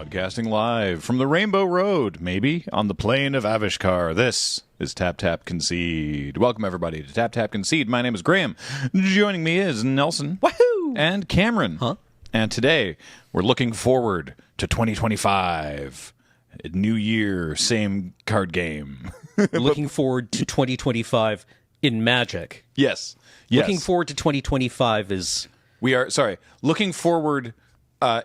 Broadcasting live from the Rainbow Road, maybe on the plain of Avishkar. This is Tap Tap Concede. Welcome, everybody, to Tap Tap Concede. My name is Graham. Joining me is Nelson. Woohoo! And Cameron. And today, we're looking forward to 2025. New year, same card game. Looking forward to 2025 in Magic. Yes. Looking forward to 2025 is... We are, looking forward...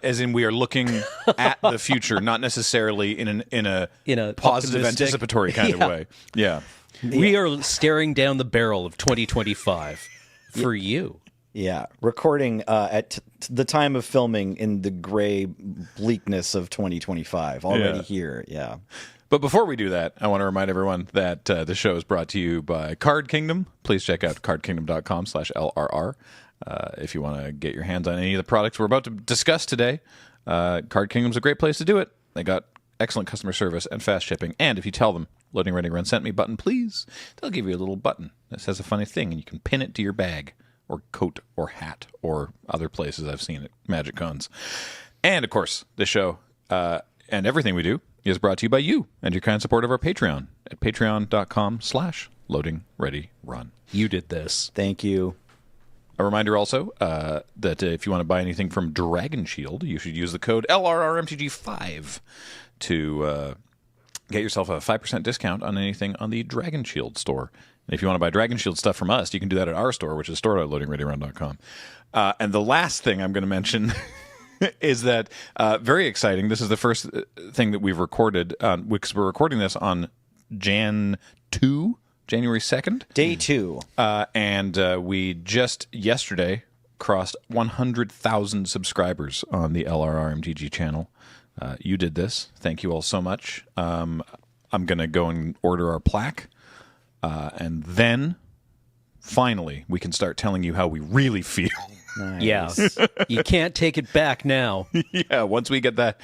as in, we are looking at the future, not necessarily in a positive, anticipatory kind of way. Yeah, we are staring down the barrel of 2025 for you. Yeah, recording at the time of filming in the gray bleakness of 2025. Already here. Yeah. But before we do that, I want to remind everyone that the show is brought to you by Card Kingdom. Please check out cardkingdom.com/LRR. If you want to get your hands on any of the products we're about to discuss today, Card Kingdom's a great place to do it. They got excellent customer service and fast shipping. And if you tell them, Loading Ready Run sent me button, please, they'll give you a little button that says a funny thing, and you can pin it to your bag or coat or hat or other places I've seen at Magic Cons. And, of course, this show and everything we do is brought to you by you and your kind support of our Patreon at patreon.com/loadingreadyrun. You did this. Thank you. A reminder also that if you want to buy anything from Dragon Shield, you should use the code LRRMTG5 to get yourself a 5% discount on anything on the Dragon Shield store. And if you want to buy Dragon Shield stuff from us, you can do that at our store, which is store.loadingreadyrun.com. And the last thing I'm going to mention is that very exciting. This is the first thing that we've recorded because we're recording this on January 2nd. Day 2. And we just yesterday crossed 100,000 subscribers on the LRRMTG channel. You did this. Thank you all so much. I'm going to go and order our plaque. And then, finally, we can start telling you how we really feel. Nice. Yeah. You can't take it back now. Yeah, once we get the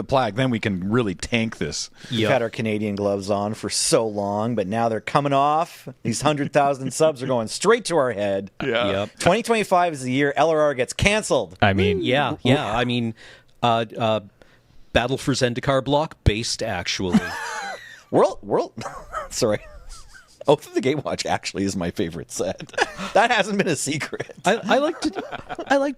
plaque, then we can really tank this. We've had our Canadian gloves on for so long, but now they're coming off. These 100,000 subs are going straight to our head. Yeah. Yep. 2025 is the year LRR gets canceled. I mean, yeah. I mean, Battle for Zendikar block based, actually. World. Sorry. Oath of the Gatewatch actually is my favorite set. That hasn't been a secret. I liked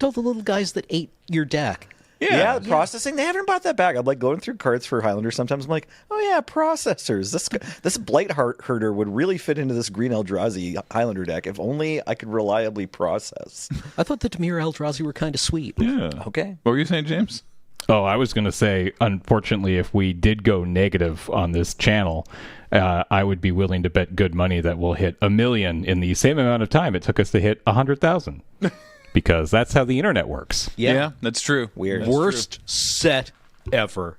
all the little guys that ate your deck. Yeah, processing. They haven't brought that back. I'm like going through cards for Highlander. Sometimes I'm like, oh yeah, processors. This Blight Herder would really fit into this Green Eldrazi Highlander deck if only I could reliably process. I thought the Dimir Eldrazi were kind of sweet. Yeah. Okay. What were you saying, James? Oh, I was going to say, unfortunately, if we did go negative on this channel, I would be willing to bet good money that we'll hit 1 million in the same amount of time it took us to hit 100,000. Because that's how the internet works. Yeah, that's true. Weird. Worst set ever.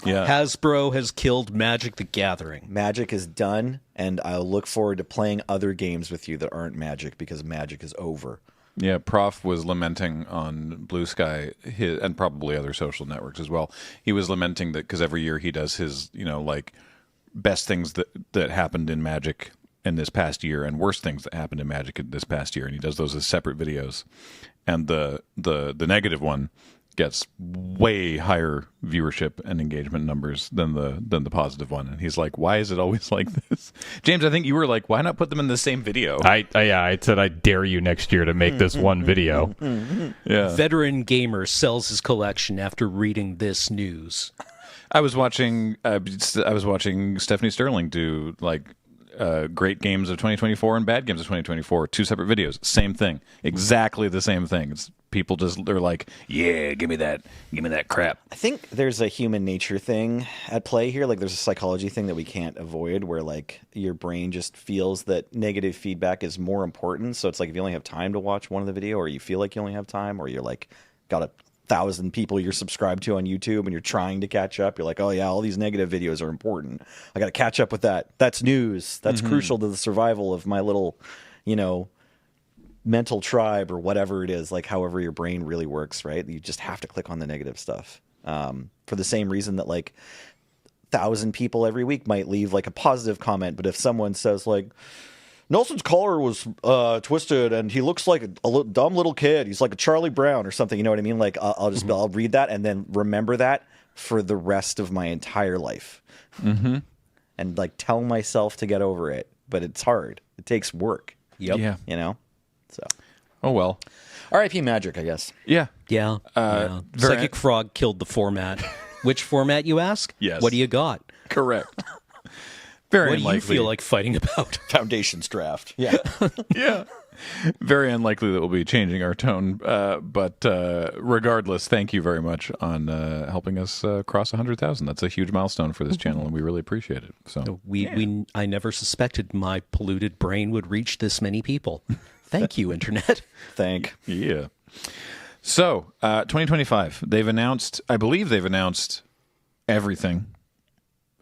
Yeah. Hasbro has killed Magic the Gathering. Magic is done, and I'll look forward to playing other games with you that aren't Magic because Magic is over. Yeah, Prof was lamenting on Blue Sky and probably other social networks as well. He was lamenting that because every year he does his, best things that happened in Magic in this past year and worst things that happened in Magic in this past year, and he does those as separate videos. And the negative one gets way higher viewership and engagement numbers than the positive one. And he's like, why is it always like this? James, I think you were like, why not put them in the same video? I said I dare you next year to make this one video. Yeah. Veteran gamer sells his collection after reading this news. I was watching Stephanie Sterling do great games of 2024 and bad games of 2024. 2 separate videos. Same thing. Exactly the same thing. It's people they're like, yeah, give me that crap. I think there's a human nature thing at play here. Like there's a psychology thing that we can't avoid where your brain just feels that negative feedback is more important. So it's like if you only have time to watch one of the video or you feel like you only have time or you're got 1,000 people you're subscribed to on YouTube and you're trying to catch up. You're like, oh yeah, all these negative videos are important. I got to catch up with that. That's news. That's crucial to the survival of my little, mental tribe or whatever it is, however your brain really works, right? You just have to click on the negative stuff. For the same reason that 1,000 people every week might leave a positive comment. But if someone says Nelson's collar was twisted and he looks like a dumb little kid. He's like a Charlie Brown or something. You know what I mean? I'll read that and then remember that for the rest of my entire life. Mm-hmm. And like tell myself to get over it, but it's hard. It takes work. Yep. Yeah. You know? So Oh, well. R.I.P. Magic, I guess. Yeah. Yeah. Yeah. very- Psychic Frog killed the format. Which format, you ask? Yes. What do you got? Correct. Very What do unlikely. you feel like fighting about? Foundations draft. Yeah. Yeah. Very unlikely that we'll be changing our tone. But regardless, thank you very much on helping us cross 100,000. That's a huge milestone for this channel, and we really appreciate it. So I never suspected my polluted brain would reach this many people. Thank you, Internet. yeah. So 2025, I believe they've announced everything.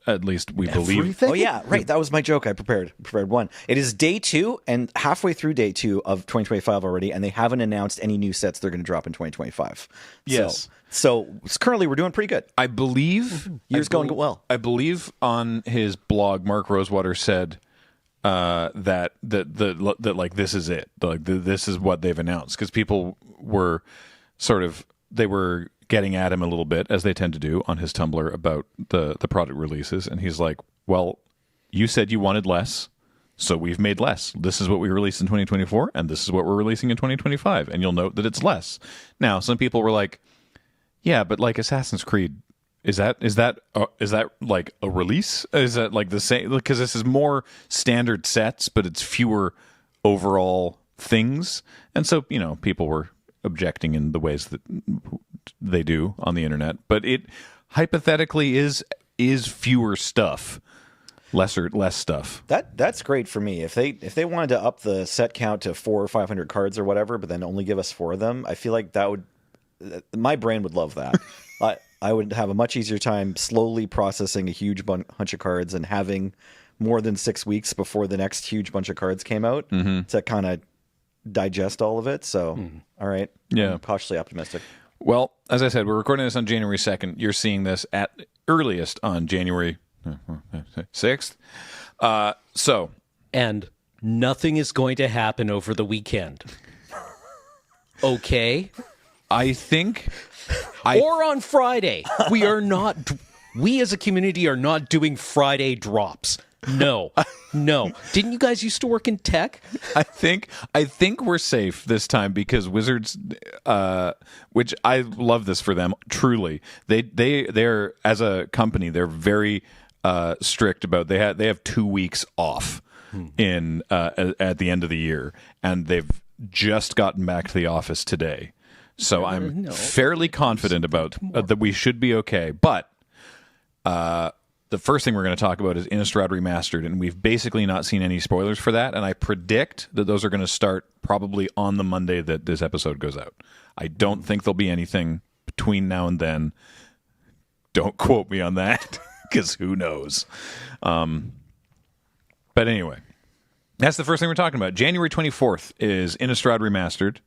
At least we believe. Oh yeah, right. That was my joke. I prepared one. It is day 2 and halfway through day 2 of 2025 already, and they haven't announced any new sets they're going to drop in 2025. Yes. So currently we're doing pretty good. I believe Year's going well. I believe on his blog, Mark Rosewater said that like this is it. Like this is what they've announced, because people were they were getting at him a little bit, as they tend to do, on his Tumblr about the product releases, and he's like, well, you said you wanted less, so we've made less. This is what we released in 2024, and this is what we're releasing in 2025, and you'll note that it's less. Now, some people were like, yeah, but like Assassin's Creed, is that like a release? Is that like the same? Because this is more standard sets, but it's fewer overall things, and so people were objecting in the ways that they do on the internet, but it hypothetically is fewer stuff, less stuff. That's great for me. If they wanted to up the set count to 400 or 500 cards or whatever, but then only give us 4 of them, I feel like my brain would love that. I would have a much easier time slowly processing a huge bunch of cards and having more than 6 weeks before the next huge bunch of cards came out to kind of digest all of it. So, all right. Yeah. I'm cautiously optimistic. Well, as I said, we're recording this on January 2nd. You're seeing this at earliest on January 6th. And nothing is going to happen over the weekend. Okay? I think... Or on Friday. We as a community are not doing Friday drops. No. Didn't you guys used to work in tech? I think we're safe this time, because Wizards, which I love this for them, truly. They're, as a company, they're very strict about they have 2 weeks off in at the end of the year, and they've just gotten back to the office today. So I'm fairly confident about that we should be okay. But the first thing we're going to talk about is Innistrad Remastered, and we've basically not seen any spoilers for that, and I predict that those are going to start probably on the Monday that this episode goes out. I don't think there'll be anything between now and then. Don't quote me on that, because who knows. But anyway, that's the first thing we're talking about. January 24th is Innistrad Remastered.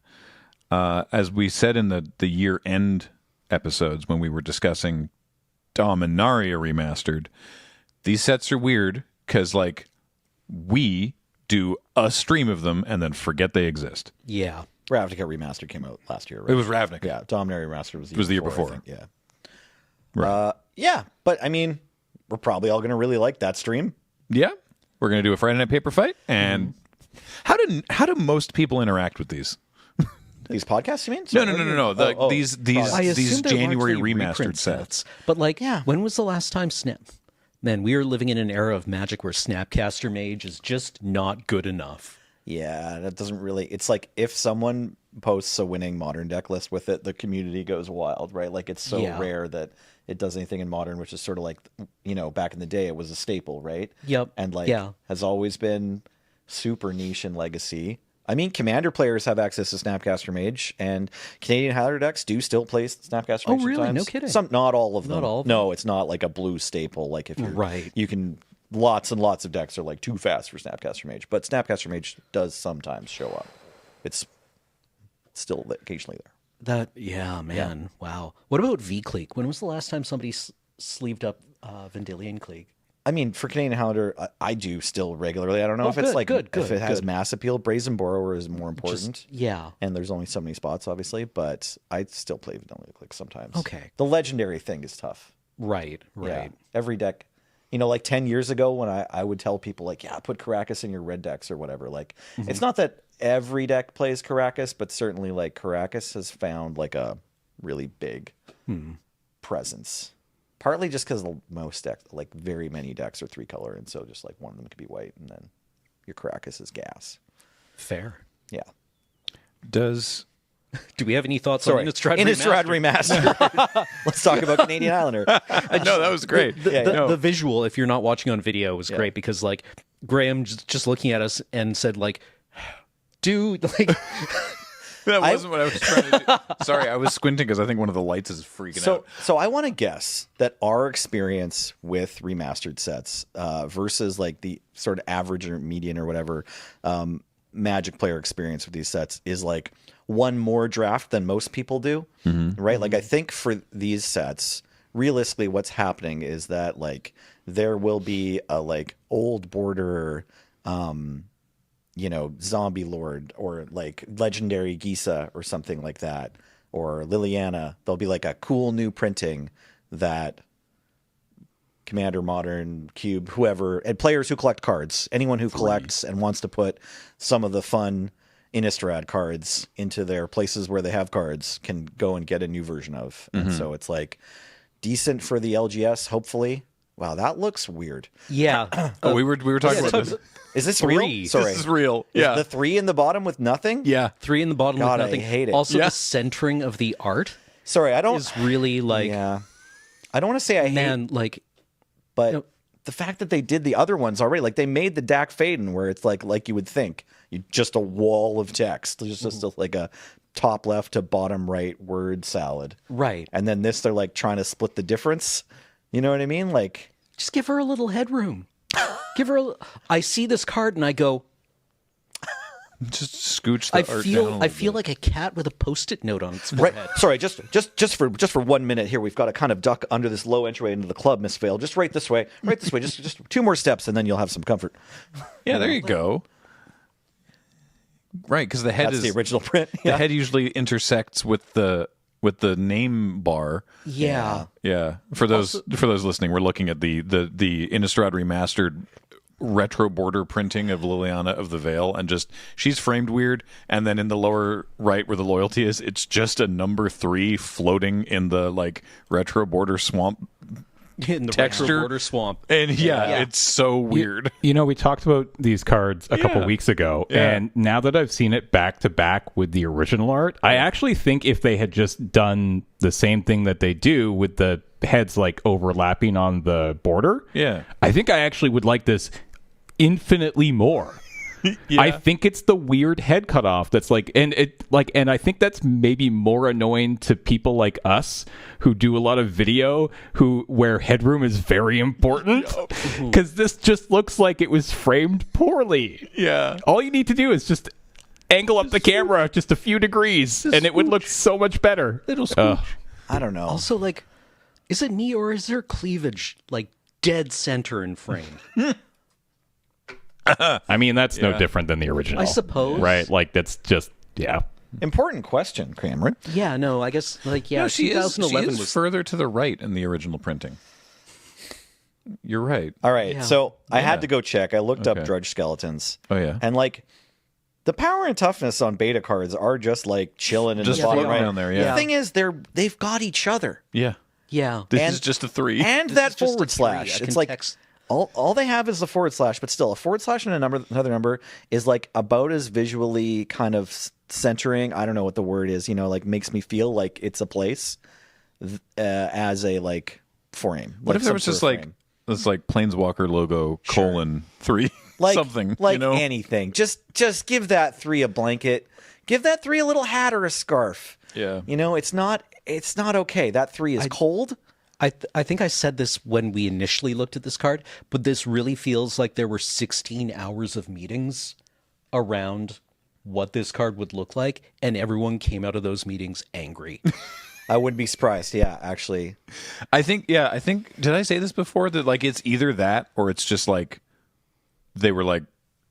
As we said in the year-end episodes when we were discussing Dominaria Remastered, these sets are weird because, like, we do a stream of them and then forget they exist. Yeah. Ravnica Remastered came out last year, right? It was Ravnica. Yeah, Dominaria Remastered was the year before. I think, yeah. Right. Yeah, but I mean, we're probably all going to really like that stream. Yeah. We're going to do a Friday Night Paper Fight. And how do most people interact with these? These podcasts, you mean? No. These I assume these they're January largely remastered reprint sets. But like, Yeah. when was the last time Man, we are living in an era of Magic where Snapcaster Mage is just not good enough. Yeah, that doesn't really... It's like if someone posts a winning Modern deck list with it, the community goes wild, right? Like, it's so rare that it does anything in Modern, which is sort of like, back in the day, it was a staple, right? Yep. And, has always been super niche in Legacy. I mean, Commander players have access to Snapcaster Mage, and Canadian Howler decks do still play Snapcaster Mage. Oh, really? Sometimes. No kidding. Not all of them. Not all of them. No, it's not like a blue staple. Like if you're Right. you can. Lots and lots of decks are like too fast for Snapcaster Mage, but Snapcaster Mage does sometimes show up. It's still occasionally there. Wow. What about V-Clique? When was the last time somebody sleeved up Vendilion Clique? I mean, for Canadian Highlander, I do still regularly. I don't know if it's good, like good, if it has good. mass appeal. Brazen Borrower is more important. Yeah. And there's only so many spots, obviously, but I still play Vanilla Click sometimes. Okay. The legendary thing is tough. Right. Yeah. Every deck, like 10 years ago when I would tell people like, yeah, put Caracas in your red decks or whatever. Like, it's not that every deck plays Caracas, but certainly like Caracas has found like a really big presence. Partly just because most decks, like very many decks are 3-color, and so just like one of them could be white, and then your Caracas is gas. Fair. Yeah. Do we have any thoughts on Innistrad Remastered? Let's talk about Canadian Highlander. No, that was great. The visual, if you're not watching on video, was great because like Graham just looking at us and said like, dude, like. That wasn't what I was trying to do. Sorry, I was squinting because I think one of the lights is freaking out. So I want to guess that our experience with remastered sets versus like the sort of average or median or whatever Magic player experience with these sets is like one more draft than most people do, right? Like I think for these sets, realistically, what's happening is that like there will be a like old border. Zombie Lord or like legendary Gisa or something like that, or Liliana. There'll be like a cool new printing that Commander, Modern, Cube, whoever, and players who collect cards, anyone who collects and wants to put some of the fun Innistrad cards into their places where they have cards can go and get a new version of. And so it's like decent for the LGS, hopefully. Wow, that looks weird. Yeah. We were talking about this. Is this 3? real? Sorry. This is real. Yeah. The 3 in the bottom with nothing? Yeah. 3 in the bottom God, with nothing. I hate it. Also, Yeah. the centering of the art Sorry, I don't. is really like, Yeah. I don't want to say I hate, man, like, but the fact that they did the other ones already, like they made the Dak Faden where it's like you would think, just a wall of text. There's just like a top left to bottom right word salad. right. And then this, they're like trying to split the difference. You know what I mean? Like, Just give her a little headroom. Give her I see this card and I go, Just scooch the art down. I feel like a cat with a Post-it note on its right. forehead. Sorry, just for 1 minute here, we've got to kind of duck under this low entryway into the club, Miss Vale. Just right this way. Just 2 more steps, and then you'll have some comfort. Yeah, there you go. Right, because the head That's is the original print. The head usually intersects with the name bar. Yeah. Yeah. For those listening, we're looking at the Innistrad Remastered retro border printing of Liliana of the Veil, and just she's framed weird, and then in the lower right where the loyalty is, it's just a number 3 floating in the like retro border swamp In the texture. retro border swamp. And it's so weird. We talked about these cards a couple weeks ago, and now that I've seen it back to back with the original art, I actually think if they had just done the same thing that they do with the heads like overlapping on the border, I think I actually would like this infinitely more. I think it's the weird head cutoff that's like, and I think that's maybe more annoying to people like us who do a lot of video, where headroom is very important, because this just looks like it was framed poorly. Yeah. All you need to do is just angle up the camera just a few degrees, and it would look so much better. Little scooch. I don't know. Also, like, is it me or is there cleavage like dead center in frame? I mean, that's no different than the original. I suppose. Right? Like, that's just, Important question, Cameron. Yeah, no, I guess like No, she 2011 is was further to the right in the original printing. You're right. All right, Yeah. so I had to go check. I looked up Okay. Drudge Skeletons. Oh, yeah. And like the power and toughness on beta cards are just like chilling in Just the bottom floating right. down there, yeah. The thing is, they've got each other. Yeah. yeah. This is just a 3. And This that is just a forward 3, slash. a It's like context- all they have is the forward slash, but still a forward slash and another number is like about as visually kind of centering. I don't know what the word is. Like makes me feel like it's a place as a like frame. What like if there some was sort just of like frame. this like Planeswalker logo :3 like something, like you know? anything? Just give that 3 a blanket. Give that 3 a little hat or a scarf. Yeah. It's not okay. That 3 is cold. I think I said this when we initially looked at this card, but this really feels like there were 16 hours of meetings around what this card would look like, and everyone came out of those meetings angry. I wouldn't be surprised. Yeah, actually. I think did I say this before that like it's either that or it's just like they were like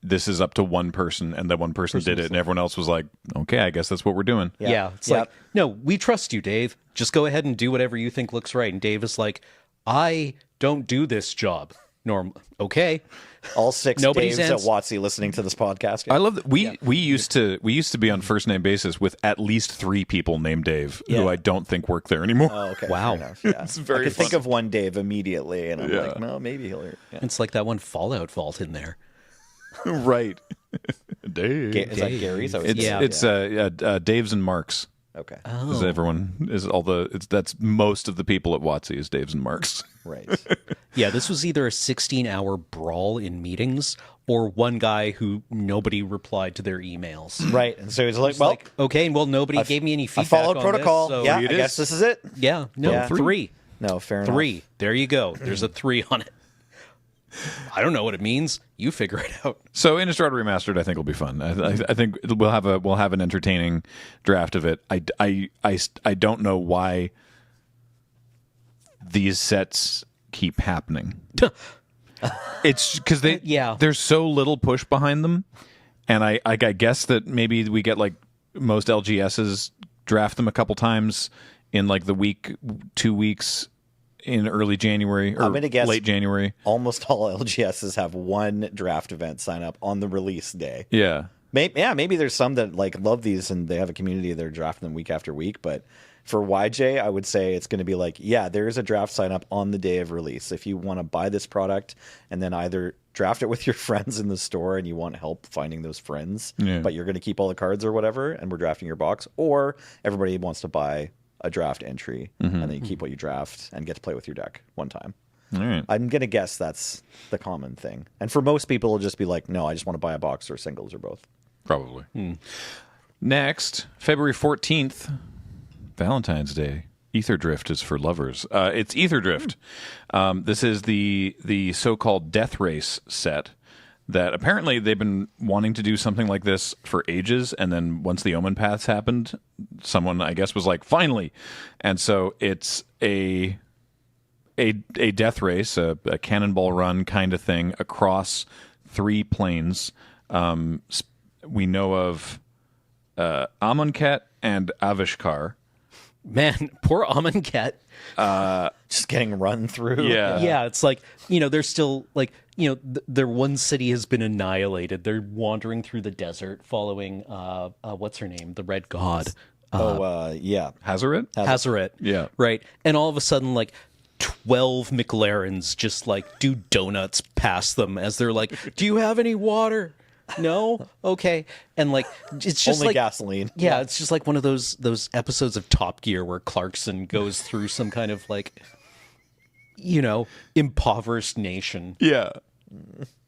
this is up to one person and that one person did it and everyone else was like, okay, I guess that's what we're doing. Yeah. It's like, no, we trust you, Dave. Just go ahead and do whatever you think looks right. And Dave is like, I don't do this job. Okay. All 6 Nobody's Daves at WotC listening to this podcast. I love that we used to be on first name basis with at least 3 people named Dave who I don't think work there anymore. Oh, okay. Wow. Fair enough, yeah. It's very I could think fun. of one Dave immediately, and I'm like, no, maybe he'll. Yeah. It's like that one Fallout vault in there. Right. Dave. Is that Gary's? It's Dave's and Mark's. Okay. Is everyone is all the that's most of the people at WotC is Dave's and Mark's. Right. Yeah, this was either a 16-hour brawl in meetings or one guy who nobody replied to their emails. Right. And so he's like, well, okay, well, nobody gave me any I feedback followed on protocol. This, so Yeah, I guess this is it. Yeah, no, Yeah. 3. No, fair enough. 3. There you go. There's a 3 on it. I don't know what it means. You figure it out. So Innistrad Remastered, I think will be fun. I think we'll have an entertaining draft of it. I don't know why these sets keep happening. It's because there's so little push behind them, and I guess that maybe we get like most LGSs draft them a couple times in like the week, 2 weeks. In early January or I'm gonna guess late January. Almost all LGSs have one draft event sign up on the release day. Yeah. Maybe there's some that like love these and they have a community they're drafting them week after week. But for YJ, I would say it's going to be like, yeah, there's a draft sign up on the day of release. If you want to buy this product and then either draft it with your friends in the store and you want help finding those friends, but you're going to keep all the cards or whatever, and we're drafting your box, or everybody wants to buy a draft entry, and then you keep what you draft and get to play with your deck one time. All right. I'm going to guess that's the common thing. And for most people, it'll just be like, no, I just want to buy a box or singles or both. Probably. Next, February 14th, Valentine's Day. Ether Drift is for lovers. It's Ether Drift. This is the so-called Death Race set that apparently they've been wanting to do something like this for ages, and then once the Omen Paths happened, someone, I guess, was like, finally. And so it's a death race, a cannonball run kind of thing across 3 planes. We know of Amonkhet and Avishkar. Man, poor Amonkhet. Just getting run through. Yeah, it's like, they're still like, their one city has been annihilated. They're wandering through the desert following, what's her name? The Red God. Yeah. Hazaret? Hazaret. Yeah. Right. And all of a sudden, like, 12 McLarens just, like, do donuts past them as they're like, do you have any water? No? Okay. And, like, it's just Only like gasoline. Yeah, it's just like one of those episodes of Top Gear where Clarkson goes through some kind of, like, impoverished nation. Yeah.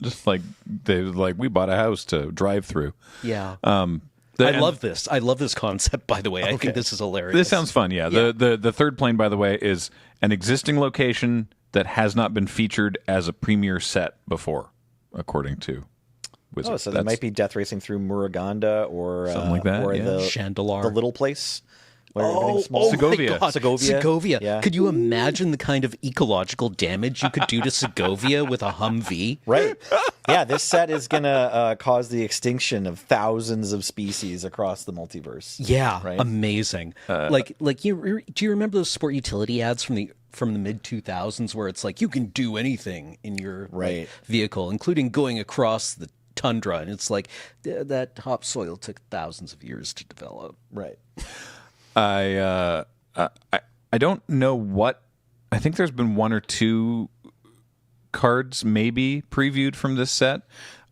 Just like we bought a house to drive through. Yeah. I love this. I love this concept, by the way. I think this is hilarious. This sounds fun, yeah. The third plane, by the way, is an existing location that has not been featured as a premiere set before, according to Wizard. Oh, so there might be death racing through Muruganda or something like that, or yeah. the Chandelar. the little place where everything's small. Segovia. My God. Segovia. Segovia. Yeah. Could you imagine the kind of ecological damage you could do to Segovia with a Humvee? Right. Yeah, this set is gonna cause the extinction of thousands of species across the multiverse. Yeah, Right? amazing. Do you remember those sport utility ads from the mid 2000s where it's like you can do anything in your Right. vehicle, including going across the tundra, and it's like that topsoil took thousands of years to develop. Right. I don't know what. I think there's been 1 or 2 cards maybe previewed from this set,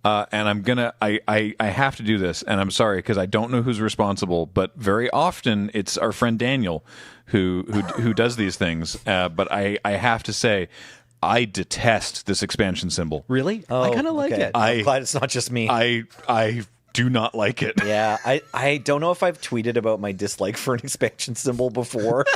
and I'm gonna. I have to do this, and I'm sorry because I don't know who's responsible, but very often it's our friend Daniel who does these things. But I have to say, I detest this expansion symbol. Really? I kind of like okay. it. I'm glad it's not just me. I do not like it. Yeah, I don't know if I've tweeted about my dislike for an expansion symbol before.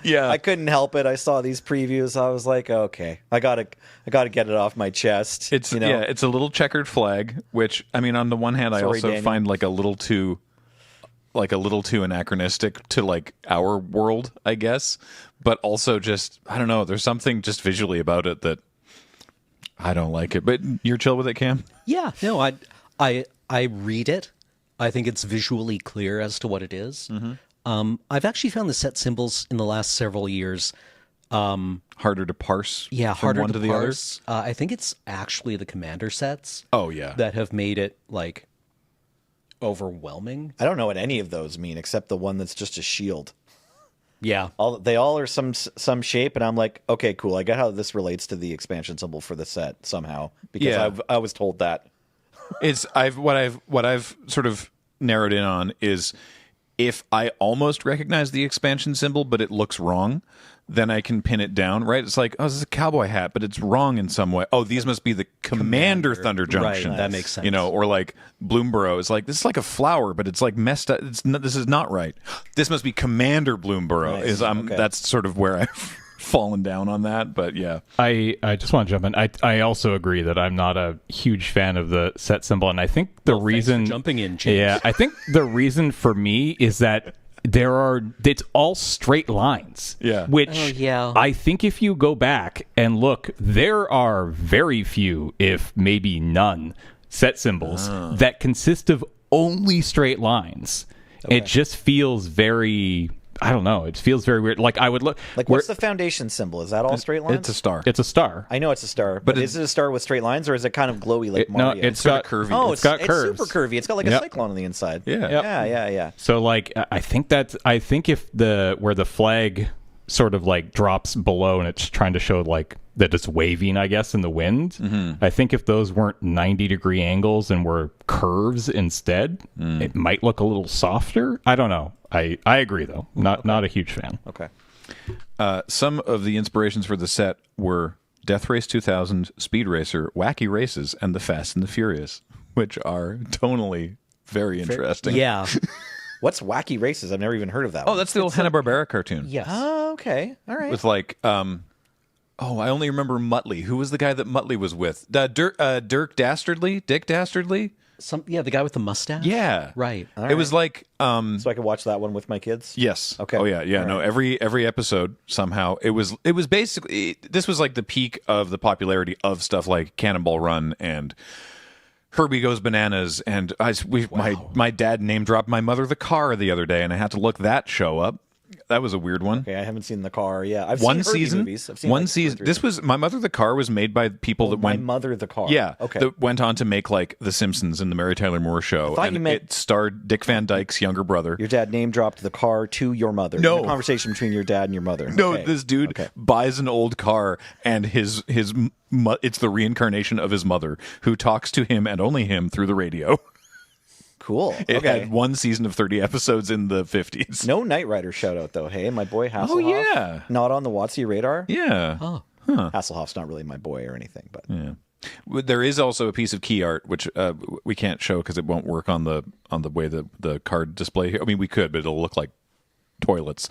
Yeah, I couldn't help it. I saw these previews. I was like, okay, I gotta get it off my chest. it's it's a little checkered flag. Which I mean, on the one hand, I Sorry, also Daniel. find like a little too like a little too anachronistic to like our world, I guess. But also just, I don't know, there's something just visually about it that I don't like it. But you're chill with it, Cam? Yeah, no, I read it. I think it's visually clear as to what it is. I've actually found the set symbols in the last several years Harder to parse from harder one to the parse. I think it's actually the commander sets other? Oh, yeah. that have made it, like, overwhelming. I don't know what any of those mean except the one that's just a shield. Yeah. They all are some shape, and I'm like, okay, cool. I get how this relates to the expansion symbol for the set somehow because Yeah. I was told that. What I've sort of narrowed in on is if I almost recognize the expansion symbol, but it looks wrong, then I can pin it down, right? It's like, oh, this is a cowboy hat, but it's wrong in some way. Oh, these must be the Commander Thunder Junction. Right, that makes sense. You know, or like Bloomborough is like, this is like a flower, but it's like messed up. This is not right. This must be Commander Bloomborough. Nice. Okay. That's sort of where I've fallen down on that, but yeah. I just want to jump in. I also agree that I'm not a huge fan of the set symbol, and I think the reason Thanks for jumping in, James. Yeah, I think the reason for me is that it's all straight lines. Yeah. Which Oh, yeah. I think if you go back and look, there are very few, if maybe none, set symbols that consist of only straight lines. It just feels very, I don't know, it feels very weird. Like I would look Like, what's the foundation symbol? Is that all straight lines? It's a star. It's a star. I know it's a star, but is it a star with straight lines, or is it kind of glowy like No, Mario? it's sort got of curvy. Oh, it's got it's curves. super curvy. It's got like a Yep. cyclone on the inside. Yeah. Yep. Yeah. So like I think if where the flag sort of like drops below and it's trying to show like that it's waving, I guess, in the wind. I think if those weren't 90-degree angles and were curves instead, it might look a little softer. I don't know. I agree though. Not a huge fan. Okay. Some of the inspirations for the set were Death Race 2000, Speed Racer, Wacky Races, and The Fast and the Furious, which are tonally very interesting. Yeah. What's Wacky Races? I've never even heard of that. Oh, that's the old Hanna-Barbera cartoon. Yes. Oh, okay. All right. With like, I only remember Muttley. Who was the guy that Muttley was with? Dirk Dastardly? Dick Dastardly? The guy with the mustache? Yeah. Right. It was like, So I could watch that one with my kids? yes. Okay. Oh yeah, yeah. All No, right. every episode somehow it was basically, this was like the peak of the popularity of stuff like Cannonball Run and Herbie Goes Bananas, and my dad name dropped My Mother the Car the other day, and I had to look that show up. That was a weird one. Okay, I haven't seen the car. Yeah, I've One seen Herbie season. movies. I've seen One like season. 2 or 3. This was My Mother the Car was made by people that My went. Mother the Car. Yeah. Okay. That went on to make like The Simpsons and The Mary Tyler Moore Show. thought And you meant- it starred Dick Van Dyke's younger brother. Your dad name dropped the car to your mother. No. In a conversation between your dad and your mother. No, Okay. this dude Okay. buys an old car, and it's the reincarnation of his mother, who talks to him and only him through the radio. Cool. It Okay. had one season of 30 episodes in the 50s. No Knight Rider shout out though. Hey, my boy Hasselhoff. Oh, yeah. Not on the WotC radar. Yeah. Oh. Hasselhoff's not really my boy or anything, but There is also a piece of key art which we can't show because it won't work on the way the card display here. I mean, we could, but it'll look like toilets.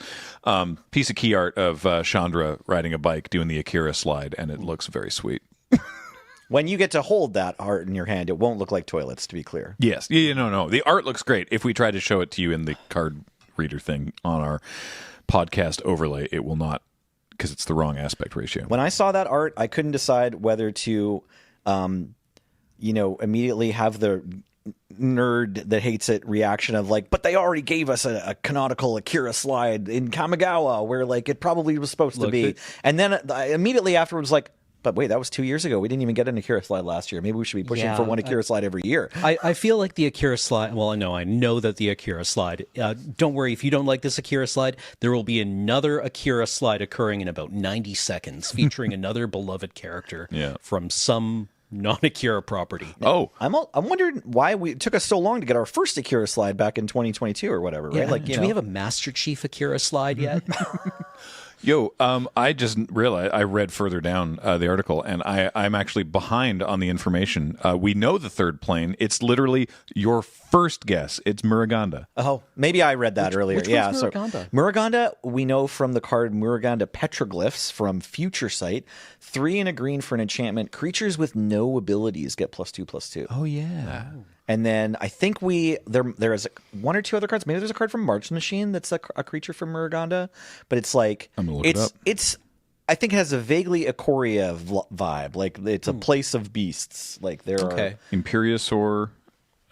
Piece of key art of Chandra riding a bike doing the Akira slide, and it looks very sweet. when you get to hold that art in your hand, it won't look like toilets. To be clear. Yes. Yeah, no. The art looks great. If we try to show it to you in the card reader thing on our podcast overlay, it will not, because it's the wrong aspect ratio. When I saw that art, I couldn't decide whether to, immediately have the nerd that hates it reaction of like, but they already gave us a canonical Akira slide in Kamigawa where like it probably was supposed to be. And then I immediately afterwards like, but wait, that was 2 years ago. We didn't even get an Akira slide last year. Maybe we should be pushing for one Akira slide every year. I feel like the Akira slide. Well, I know that the Akira slide. Don't worry, if you don't like this Akira slide, there will be another Akira slide occurring in about 90 seconds, featuring another beloved character from some non-Akira property. Oh, I'm wondering why it took us so long to get our first Akira slide back in 2022 or whatever, right? Yeah, Like, do we have a Master Chief Akira slide yet? yo, I just realized I read further down the article, and I'm actually behind on the information. We know the third plane. It's literally your first guess. It's Muruganda. Oh, maybe I read that earlier. which Yeah, one's so Muruganda? Muruganda, we know from the card Muruganda Petroglyphs from Future Sight. 3 and a green for an enchantment. Creatures with no abilities get +2/+2. Oh yeah. And then I think there is one or two other cards. Maybe there's a card from March's Machine that's a creature from Muruganda, but it's like I'm gonna look it up. It's I think it has a vaguely Ikoria vibe. Like it's a place of beasts. Like there are Imperiosaur.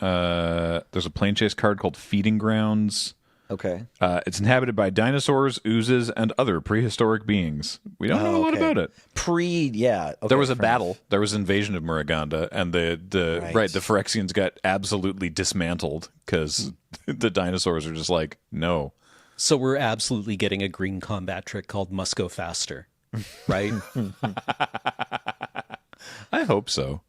There's a plane chase card called Feeding Grounds. okay. It's inhabited by dinosaurs, oozes, and other prehistoric beings. We don't know a lot about it. Okay, There was a battle. There was invasion of Muruganda, and the Phyrexians got absolutely dismantled because the dinosaurs are just like, no. So we're absolutely getting a green combat trick called Must Go Faster, right? I hope so.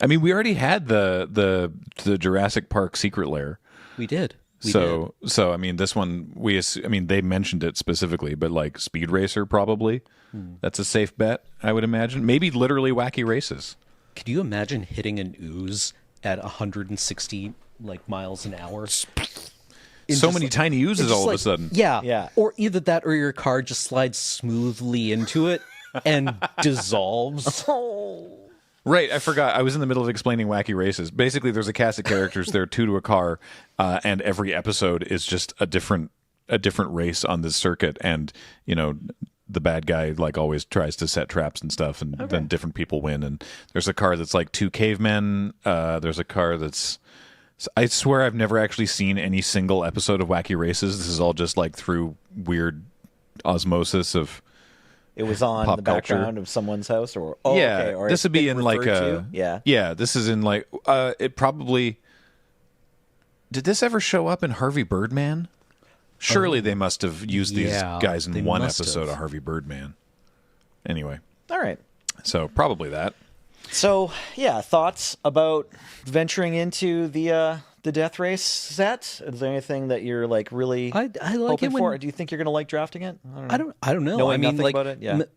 I mean, we already had the Jurassic Park secret lair. We did. So I mean, this one they mentioned it specifically, but like Speed Racer probably. That's a safe bet, I would imagine. Maybe literally Wacky Races. Could you imagine hitting an ooze at 160 miles an hour? So many tiny oozes all of a sudden. Yeah. Or either that or your car just slides smoothly into it and dissolves. Right, I forgot. I was in the middle of explaining Wacky Races. Basically, there's a cast of characters. There are 2 to a car, and every episode is just a different race on this circuit. And the bad guy always tries to set traps and stuff, and then different people win. And there's a car that's 2 cavemen. There's a car that's. I swear I've never actually seen any single episode of Wacky Races. This is all just through weird osmosis of. It was on pop the background culture. Of someone's house, or or this would be in this is in it probably. Did this ever show up in Harvey Birdman? Surely they must have used these guys in one episode of Harvey Birdman. Anyway, all right. So probably that. So thoughts about venturing into the Death Race set? Is there anything that you're really I like hoping it for? Do you think you're going to like drafting it? I don't know. Knowing nothing about it,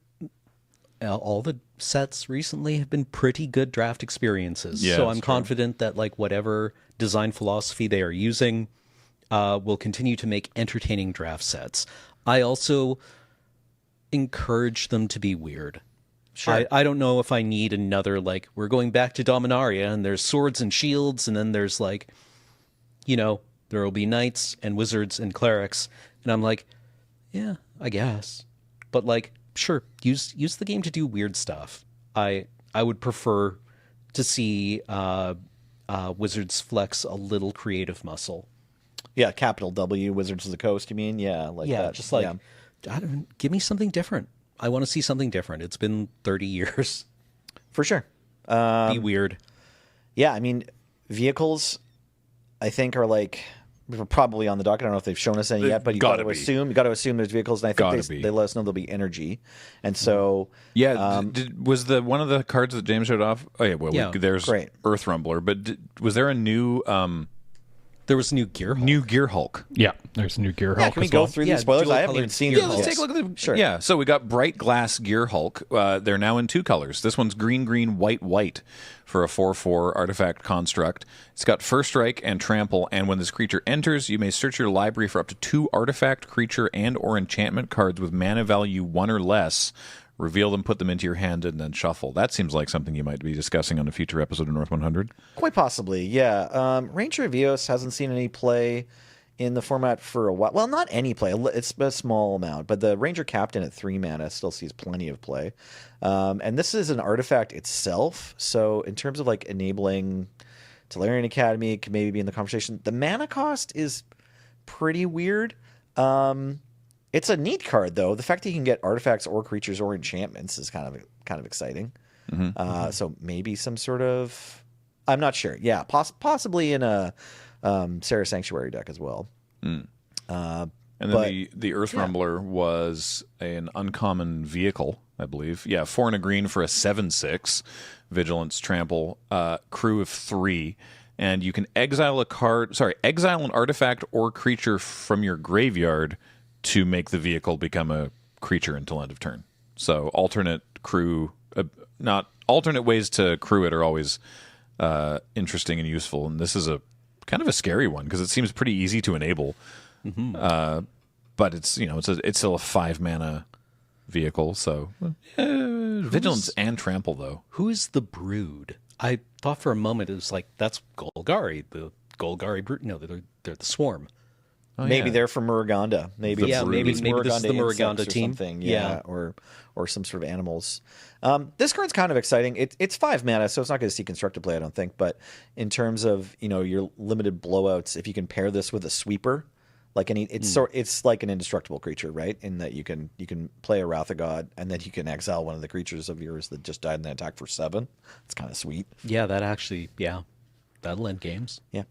all the sets recently have been pretty good draft experiences. Yeah, so that's I'm true. confident that whatever design philosophy they are using will continue to make entertaining draft sets. I also encourage them to be weird. Sure. I don't know if I need another we're going back to Dominaria and there's swords and shields and then there's there will be knights and wizards and clerics and I'm yeah, I guess. But sure, use the game to do weird stuff. I would prefer to see wizards flex a little creative muscle. Yeah, capital W, Wizards of the Coast, you mean? Yeah, that. Just I don't give me something different. I want to see something different. It's been 30 years. For sure. Be weird. Yeah, I mean, vehicles, I think, are probably on the docket. I don't know if they've shown us any yet, but you got to assume there's vehicles, and I think they let us know there'll be energy, and so was one of the cards that James showed off? Oh yeah, there's great. Earth Rumbler, but was there a new? There was a new Gear Hulk. New Gear Hulk. Yeah, there's a new Gear Yeah, Hulk. can we as go well. through these spoilers? I haven't even seen it. Let's take a look at the. Sure. Yeah, so we got Bright Glass Gear Hulk. They're now in 2 colors. This one's green, white for a 4/4 artifact construct. It's got First Strike and Trample, and when this creature enters, you may search your library for up to 2 artifact, creature, and/or enchantment cards with mana value 1 or less. Reveal them, put them into your hand, and then shuffle. That seems like something you might be discussing on a future episode of North 100. Quite possibly, yeah. Ranger Vios hasn't seen any play in the format for a while. Well, not any play. It's a small amount, but the Ranger Captain at 3 mana still sees plenty of play. And this is an artifact itself, so in terms of enabling Tolarian Academy, it could maybe be in the conversation. The mana cost is pretty weird. It's a neat card, though. The fact that you can get artifacts or creatures or enchantments is kind of exciting. Mm-hmm. So maybe some sort of... I'm not sure. Yeah, possibly in a Sarah Sanctuary deck as well. And then the Earth Rumbler was an uncommon vehicle, I believe. Yeah, 4 and a green for a 7/6. Vigilance, Trample, crew of 3. And you can exile an artifact or creature from your graveyard to make the vehicle become a creature until end of turn. So alternate ways to crew it are always interesting and useful. And this is a kind of a scary one because it seems pretty easy to enable. Mm-hmm. But it's it's still a 5 mana vehicle. So vigilance and Trample though. Who is the Brood? I thought for a moment it was like, that's Golgari, the Golgari brute. No, they're the swarm. Oh, Maybe yeah. they're from Muruganda. Maybe Yeah, maybe it's this is the insects Muruganda or team. something. Yeah. Or some sort of animals. This card's kind of exciting. It's 5 mana, so it's not going to see constructed play, I don't think. But in terms of your limited blowouts, if you can pair this with a sweeper, like it's like an indestructible creature, right? In that you can play a Wrath of God, and then you can exile one of the creatures of yours that just died in the attack for 7. It's kind of sweet. Yeah, that'll end games. Yeah.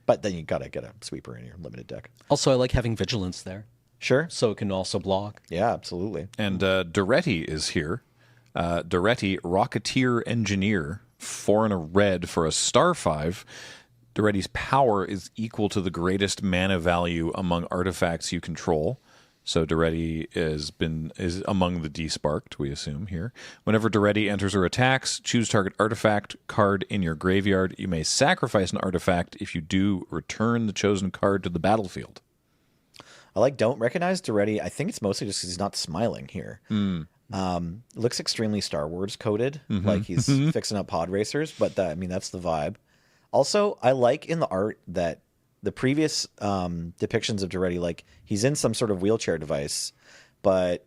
But then you got to get a sweeper in your limited deck. Also, I like having Vigilance there, Sure. so it can also block. Yeah, absolutely. And Duretti is here. Duretti, Rocketeer Engineer, 4 and a red for a star 5. Duretti's power is equal to the greatest mana value among artifacts you control. So Duretti is among the desparked, we assume here. Whenever Duretti enters or attacks, choose target artifact card in your graveyard. You may sacrifice an artifact. If you do, return the chosen card to the battlefield. I don't recognize Duretti. I think it's mostly just because he's not smiling here. Looks extremely Star Wars coded, like he's fixing up pod racers, but that's the vibe. Also, I like in the art that the previous depictions of Duretti, like he's in some sort of wheelchair device, but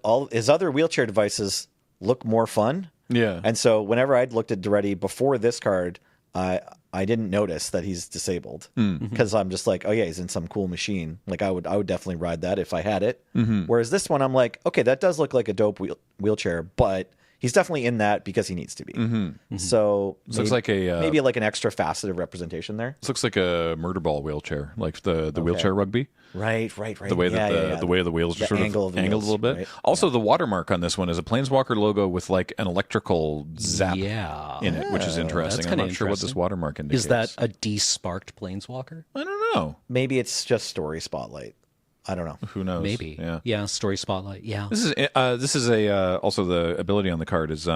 all his other wheelchair devices look more fun. Yeah. And so whenever I'd looked at Duretti before this card, I didn't notice that he's disabled because I'm just like, oh yeah, he's in some cool machine. Like I would definitely ride that if I had it. Whereas this one, I'm like, okay, that does look like a dope wheelchair, but he's definitely in that because he needs to be. So looks like maybe like an extra faceted representation there. This looks like a murder ball wheelchair, like the wheelchair rugby. Right. The way that the way the wheels are sort of angle of the angled wheels, a little bit. right? Also, the watermark on this one is a Planeswalker logo with like an electrical zap Yeah. in it, which is interesting. that's I'm kinda not sure what this interesting. watermark indicates. Is that a desparked Planeswalker? I don't know. Maybe it's just story spotlight. I don't know. Who knows? Maybe. Yeah. Story Spotlight. Yeah. This is a also the ability on the card is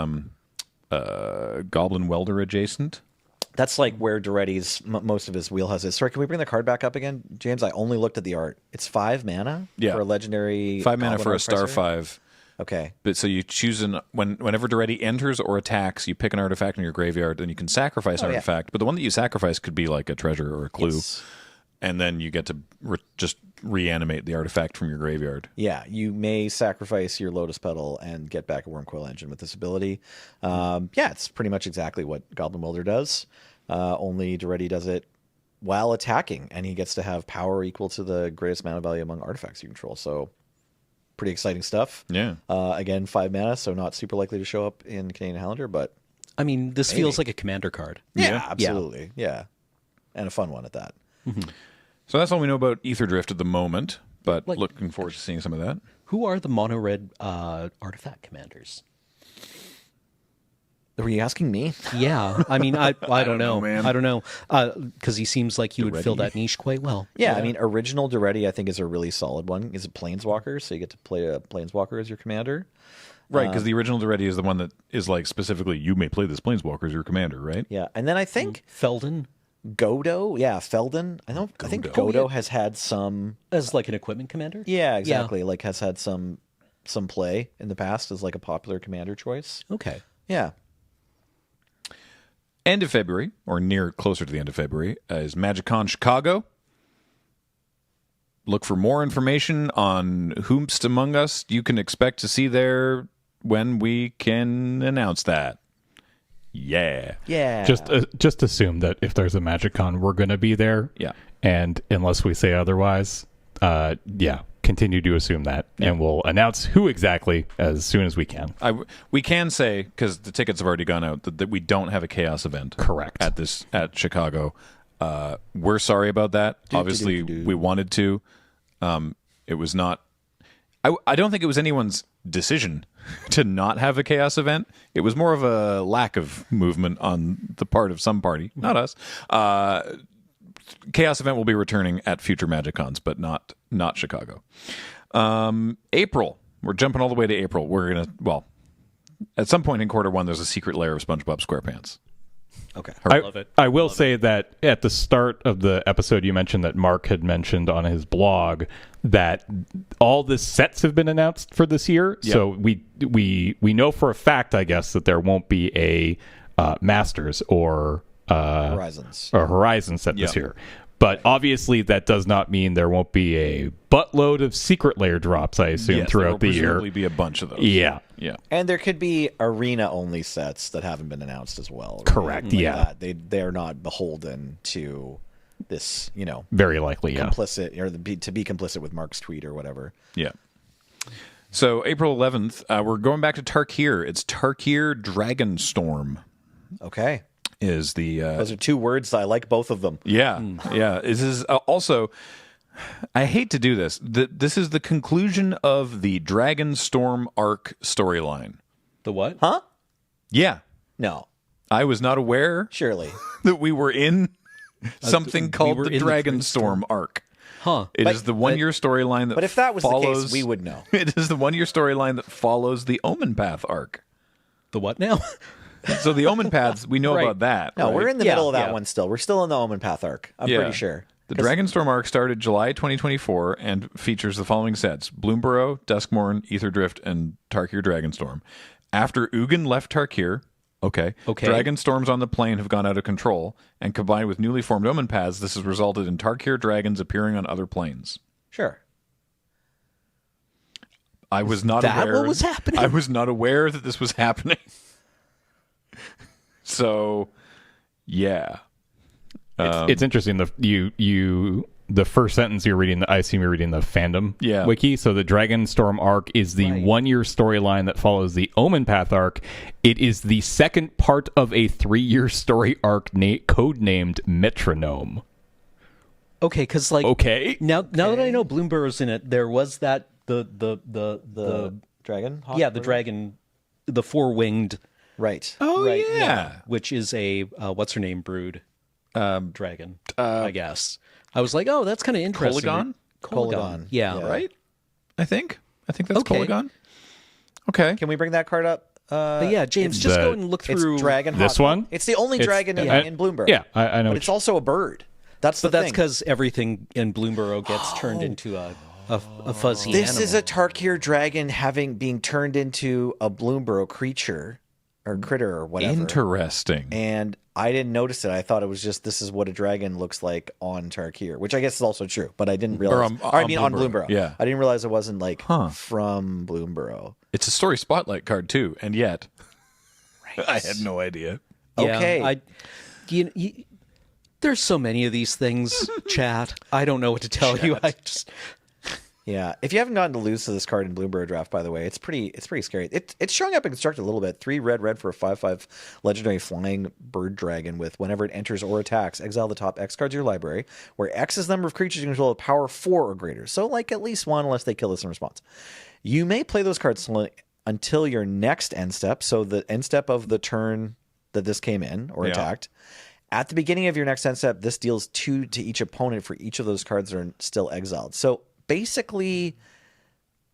Goblin Welder adjacent. That's like where Duretti's most of his wheelhouse is. Sorry, can we bring the card back up again, James? I only looked at the art. It's 5 mana for a legendary 5 mana Goblin for a star Oppressor? 5. Okay. But so you choose whenever Duretti enters or attacks, you pick an artifact in your graveyard, and you can sacrifice an artifact. But the one that you sacrifice could be like a treasure or a clue, Yes. and then you get to just reanimate the artifact from your graveyard. Yeah, you may sacrifice your Lotus Petal and get back a Wormcoil Engine with this ability. Yeah, it's pretty much exactly what Goblin Welder does. Only Duretti does it while attacking, and he gets to have power equal to the greatest mana value among artifacts you control. So, pretty exciting stuff. Yeah. Again, 5 mana, so not super likely to show up in Canadian Highlander, but I mean, this feels like a commander card. yeah, absolutely. Yeah. And a fun one at that. So that's all we know about Ether Drift at the moment, but Like- looking forward to seeing some of that. Who are the mono red artifact commanders? Were you asking me? Yeah, I mean, I don't know, man. I don't know, because he seems like he would fill that niche quite well. Yeah, I mean, original Duretti, I think, is a really solid one. Is a Planeswalker, so you get to play a Planeswalker as your commander. Right, because the original Duretti is the one that is like specifically you may play this Planeswalker as your commander, right? Yeah, and then I think Felden Godo, Felden. I think Godo has had some. as like an equipment commander. Yeah, exactly. Like has had some play in the past as like a popular commander choice. Okay. Yeah. End of February, or closer to the end of February, is MagicCon Chicago. Look for more information on whomst among us you can expect to see there when we can announce that. Yeah. Yeah. Just assume that if there's a MagicCon, we're going to be there. Yeah. And unless we say otherwise, continue to assume that, and we'll announce who exactly as soon as we can. We can say, because the tickets have already gone out, that we don't have a Chaos event. Correct. At Chicago. We're sorry about that. Obviously, we wanted to. It was not. I don't think it was anyone's decision to not have a Chaos event. It was more of a lack of movement on the part of some party, not us. Chaos event will be returning at future MagicCons, but not Chicago. April. We're jumping all the way to April. We're gonna at some point in quarter one, there's a secret layer of SpongeBob SquarePants. Okay. I love it. I will say that at the start of the episode, you mentioned that Mark had mentioned on his blog that all the sets have been announced for this year. Yep. So we know for a fact, I guess, that there won't be a Masters or Horizon set this year. But obviously, that does not mean there won't be a buttload of secret layer drops, I assume, throughout the year. There will presumably be a bunch of those. Yeah. And there could be arena-only sets that haven't been announced as well. Right? Correct, yeah. They're not beholden to this, Very likely, yeah. complicit, or to be complicit with Mark's tweet or whatever. Yeah. So April 11th, we're going back to Tarkir. It's Tarkir Dragonstorm. Okay. Is the Those are two words. I like both of them. yeah. This is also, I hate to do this. This is the conclusion of the Dragonstorm arc storyline. The what? Huh? Yeah, No. I was not aware Surely. that we were in something called were the in the Dragonstorm arc. Huh. It is the 1 year storyline that. But if that was follows, the case, we would know. It is the 1 year storyline that follows the Omen Path arc. The what now? So the Omen Paths, we know Right. about that. No, right? we're in the Yeah, middle of that yeah. one still. We're still in the Omen Path arc. I'm pretty sure. The Dragonstorm arc started July 2024 and features the following sets: Bloomburrow, Duskmourn, Aetherdrift, and Tarkir Dragonstorm. After Ugin left Tarkir, okay, Dragonstorms on the plane have gone out of control, and combined with newly formed Omen Paths, this has resulted in Tarkir dragons appearing on other planes. Sure. I was not that aware. what was happening? I was not aware that this was happening. So, yeah. It's interesting. The first sentence you're reading, I assume you're reading the fandom wiki. So the Dragonstorm arc is the 1 year storyline that follows the Omen Path arc. It is the second part of a 3 year story arc codenamed Metronome. Okay, because now that I know Bloomburrow's in it, there was that the dragon. the dragon, the 4-winged. Right. Oh, Right, yeah. which is a what's her name brood dragon, I guess. I was like, oh, that's kind of interesting. Colagon. Yeah. Right? I think that's Okay. Colagon. Okay. Can we bring that card up? But yeah, James, just go and look through. It's Dragon. This one? It's the only dragon in Bloomburrow. Yeah, I know. But it's also a bird. That's the But that's thing. because everything in Bloomburrow gets turned into a fuzzy This animal. is a Tarkir dragon being turned into a Bloomburrow creature or critter or whatever. Interesting. And I didn't notice it. I thought it was just this is what a dragon looks like on Tarkir, which I guess is also true. But I didn't realize. on on Bloomburrow. Bloomburrow. Yeah. I didn't realize it wasn't like from Bloomburrow. It's a story spotlight card too, and yet I had no idea. Yeah, Okay. there's so many of these things, chat. I don't know what to tell you. Yeah, if you haven't gotten to lose to this card in Bloomburrow draft, by the way, it's pretty scary. It's showing up in constructed a little bit. 3 red for a 5/5 legendary flying bird dragon with whenever it enters or attacks, exile the top X cards of your library, where X is the number of creatures you control with power 4 or greater. So like at least one, unless they kill this in response. You may play those cards until your next end step. So the end step of the turn that this came in or attacked. At the beginning of your next end step, this deals 2 to each opponent for each of those cards that are still exiled. So basically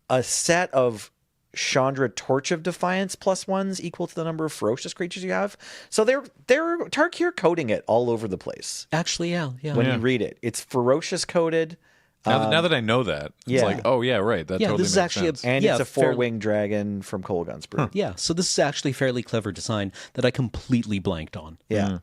a set of Chandra Torch of Defiance +1s equal to the number of ferocious creatures you have. So they're Tarkir coding it all over the place. Actually, yeah. When you read it, it's ferocious coded. Now that I know that, it's yeah. like, oh yeah, right. That totally this is makes actually sense. And Yeah, it's a 4-winged dragon from Colagon's Brew. Yeah, so this is actually fairly clever design that I completely blanked on. Yeah.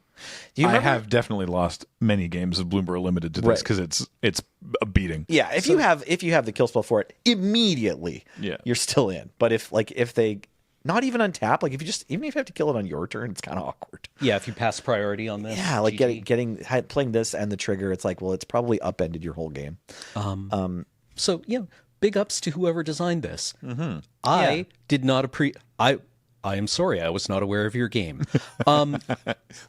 Do you I remember? have definitely lost many games of Bloomburrow Limited to this Right. because it's a beating. Yeah, if you have the kill spell for it, immediately you're still in. But if they not even untap, like even if you have to kill it on your turn, it's kind of awkward. Yeah, if you pass priority on this. Yeah, like GG. playing this and the trigger, it's like, well, it's probably upended your whole game. So, big ups to whoever designed this. Mm-hmm. I did not I am sorry, I was not aware of your game.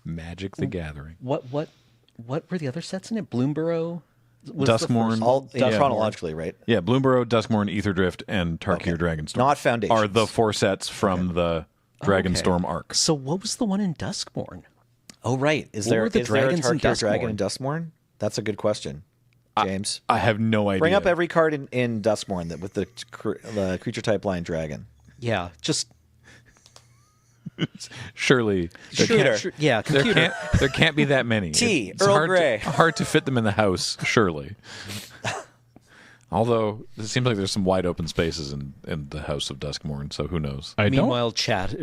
Magic the Gathering. What were the other sets in it? Bloomburrow? Was Duskmourn. All chronologically, right? Yeah, Bloomburrow, Duskmourn, Aetherdrift, and Tarkir Dragonstorm. Not Foundations. Are the 4 sets from the Dragonstorm arc. So what was the one in Duskmourn? Oh, right. Is What there were the is there a dragons in Tarkir dragon Duskmourn? in Duskmourn? That's a good question, James. I have no idea. Bring up every card in Duskmourn with the creature type line dragon. Yeah, just Surely. Yeah, computer. There can't be that many. Tea, Earl Grey. Hard to fit them in the house, surely. Although, it seems like there's some wide open spaces in the House of Duskmorn, so who knows? Meanwhile, chat.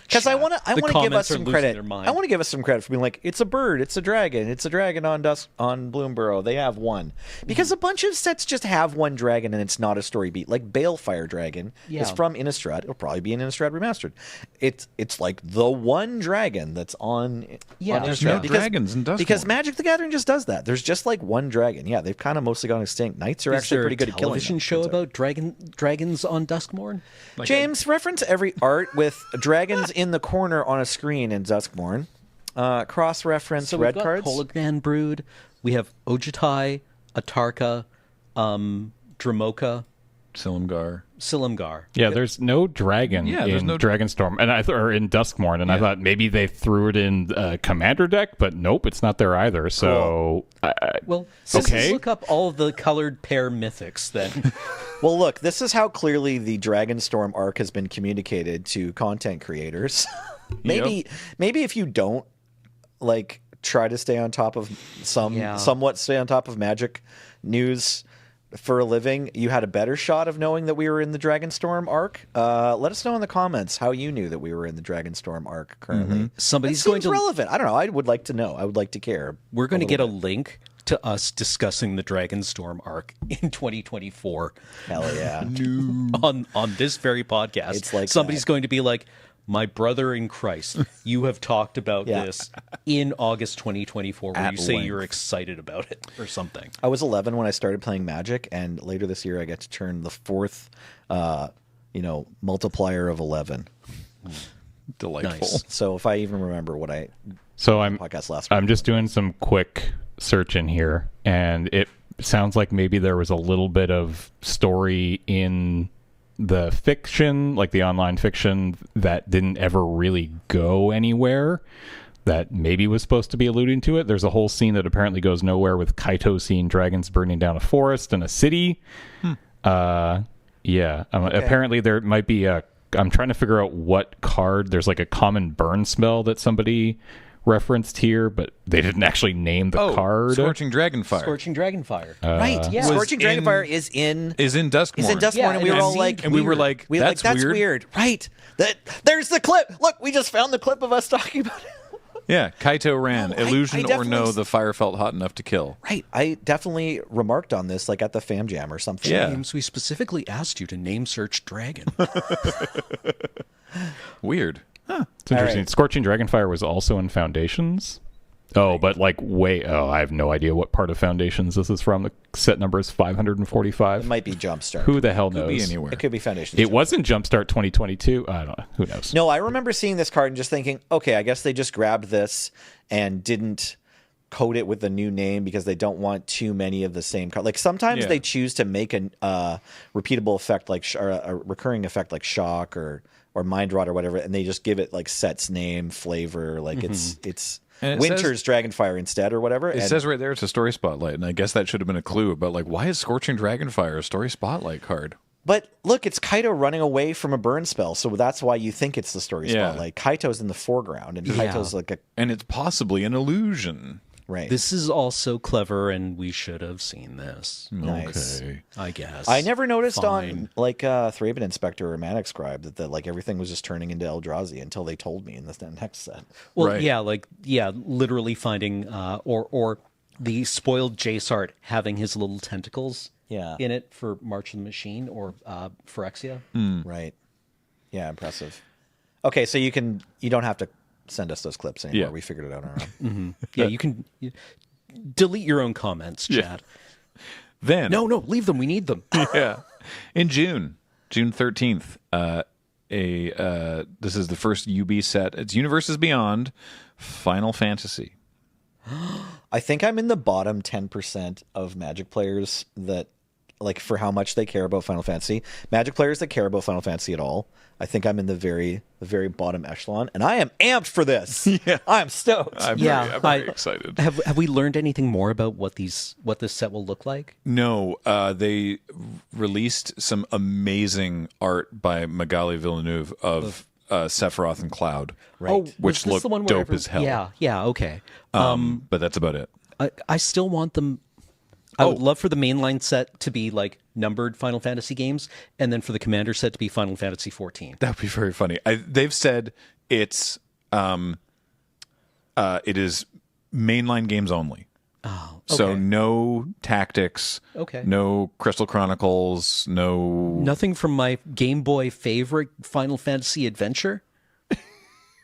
Because I want to give us some credit. I I want to give us some credit for being like, it's a bird, it's a dragon on Bloomborough. They have one because a bunch of sets just have one dragon and it's not a story beat. Like Balefire Dragon is from Innistrad. It'll probably be in Innistrad Remastered. It's like the one dragon that's on. Yeah, on there's Innistrad. no dragons in Duskmorn. Because Magic the Gathering just does that. There's just like one dragon. Yeah, they've kind of mostly gone extinct. Knights are actually pretty good at killing them. Television show about dragons on Duskmorn? James, reference every art with dragons in the corner on a screen in Duskmorn. Cross-reference So red we've got cards. Polignan Brood. We have Ojutai, Atarka, Dramoka, Silumgar. Yeah, there's no dragon in Dragonstorm, and or in Duskmorn, and I thought maybe they threw it in Commander deck, but nope, it's not there either. So, Well, let's look up all of the colored pair mythics then. Well, look, this is how clearly the Dragonstorm arc has been communicated to content creators. maybe if you don't like try to stay on top of somewhat stay on top of Magic news for a living, you had a better shot of knowing that we were in the Dragonstorm arc. Let us know in the comments how you knew that we were in the Dragonstorm arc currently. Somebody's That going seems to relevant. I don't know. I would like to know. I would like to care. We're going to get a link to us discussing the Dragonstorm arc in 2024. Hell yeah. on this very podcast. It's like somebody's going to be like, my brother in Christ, you have talked about this in August 2024 where you say you're excited about it or something. I was 11 when I started playing Magic, and later this year I get to turn the fourth, multiplier of 11. Delightful. Nice. So if I even remember what I podcast last week. I'm just doing some quick search in here, and it sounds like maybe there was a little bit of story in the fiction, like the online fiction, that didn't ever really go anywhere, that maybe was supposed to be alluding to it. There's a whole scene that apparently goes nowhere with Kaito seeing dragons burning down a forest and a city. Apparently there might be I'm trying to figure out what card. There's like a common burn spell that somebody referenced here, but they didn't actually name the card. Scorching Dragonfire. Scorching Dragonfire. Right. Yeah. Scorching Dragonfire is in Duskmorn. And we were all like, that's weird. Right. There's the clip. Look, we just found the clip of us talking about it. Yeah, Kaito ran. Illusion I or no, the fire felt hot enough to kill. Right. I definitely remarked on this like at the Fam Jam or something. Yeah. James, we specifically asked you to name search dragon. Weird. Huh. It's interesting. Right. Scorching Dragonfire was also in Foundations. Oh, but I have no idea what part of Foundations this is from. The set number is 545. It might be Jumpstart. Who the hell Could knows? be anywhere. It could be Foundations. It wasn't Jumpstart 2022. I don't know. Who knows? No, I remember seeing this card and just thinking, okay, I guess they just grabbed this and didn't code it with a new name because they don't want too many of the same card. Like sometimes they choose to make a repeatable effect or a recurring effect like Shock or Mind Rot or whatever, and they just give it like set's name, flavor, like it's Winter's Dragonfire instead or whatever. It says right there it's a story spotlight, and I guess that should have been a clue about why is Scorching Dragonfire a story spotlight card? But look, it's Kaito running away from a burn spell, so that's why you think it's the story spotlight. Kaito's in the foreground, and Kaito's and it's possibly an illusion. Right. This is also clever, and we should have seen this. Nice. Okay. I guess. I never noticed on Thraben Inspector or Manic Scribe that everything was just turning into Eldrazi until they told me in the next set. Well, Right. literally finding or the spoiled Jace art having his little tentacles in it for March of the Machine or Phyrexia. Right. Yeah, impressive. Okay, so you don't have to send us those clips anymore. Yeah. We figured it out on our own. Yeah, you can delete your own comments, Chad. Then No, leave them. We need them. yeah. In June 13th, this is the first UB set. It's Universes Beyond Final Fantasy. I think I'm in the bottom 10% of Magic players that, for how much they care about Final Fantasy. Magic players that care about Final Fantasy at all. I think I'm in the very bottom echelon, and I am amped for this. Yeah. I'm stoked. I'm very excited. Have we learned anything more about what this set will look like? No, they released some amazing art by Magali Villeneuve of Sephiroth and Cloud, Right. Oh, which was this looked the one where dope as hell. Yeah, okay. But that's about it. I still want them. I would love for the mainline set to be like numbered Final Fantasy games, and then for the Commander set to be Final Fantasy 14. That would be very funny. They've said it is mainline games only. Oh, So okay. no tactics, Okay. no Crystal Chronicles, no Nothing from my Game Boy favorite Final Fantasy Adventure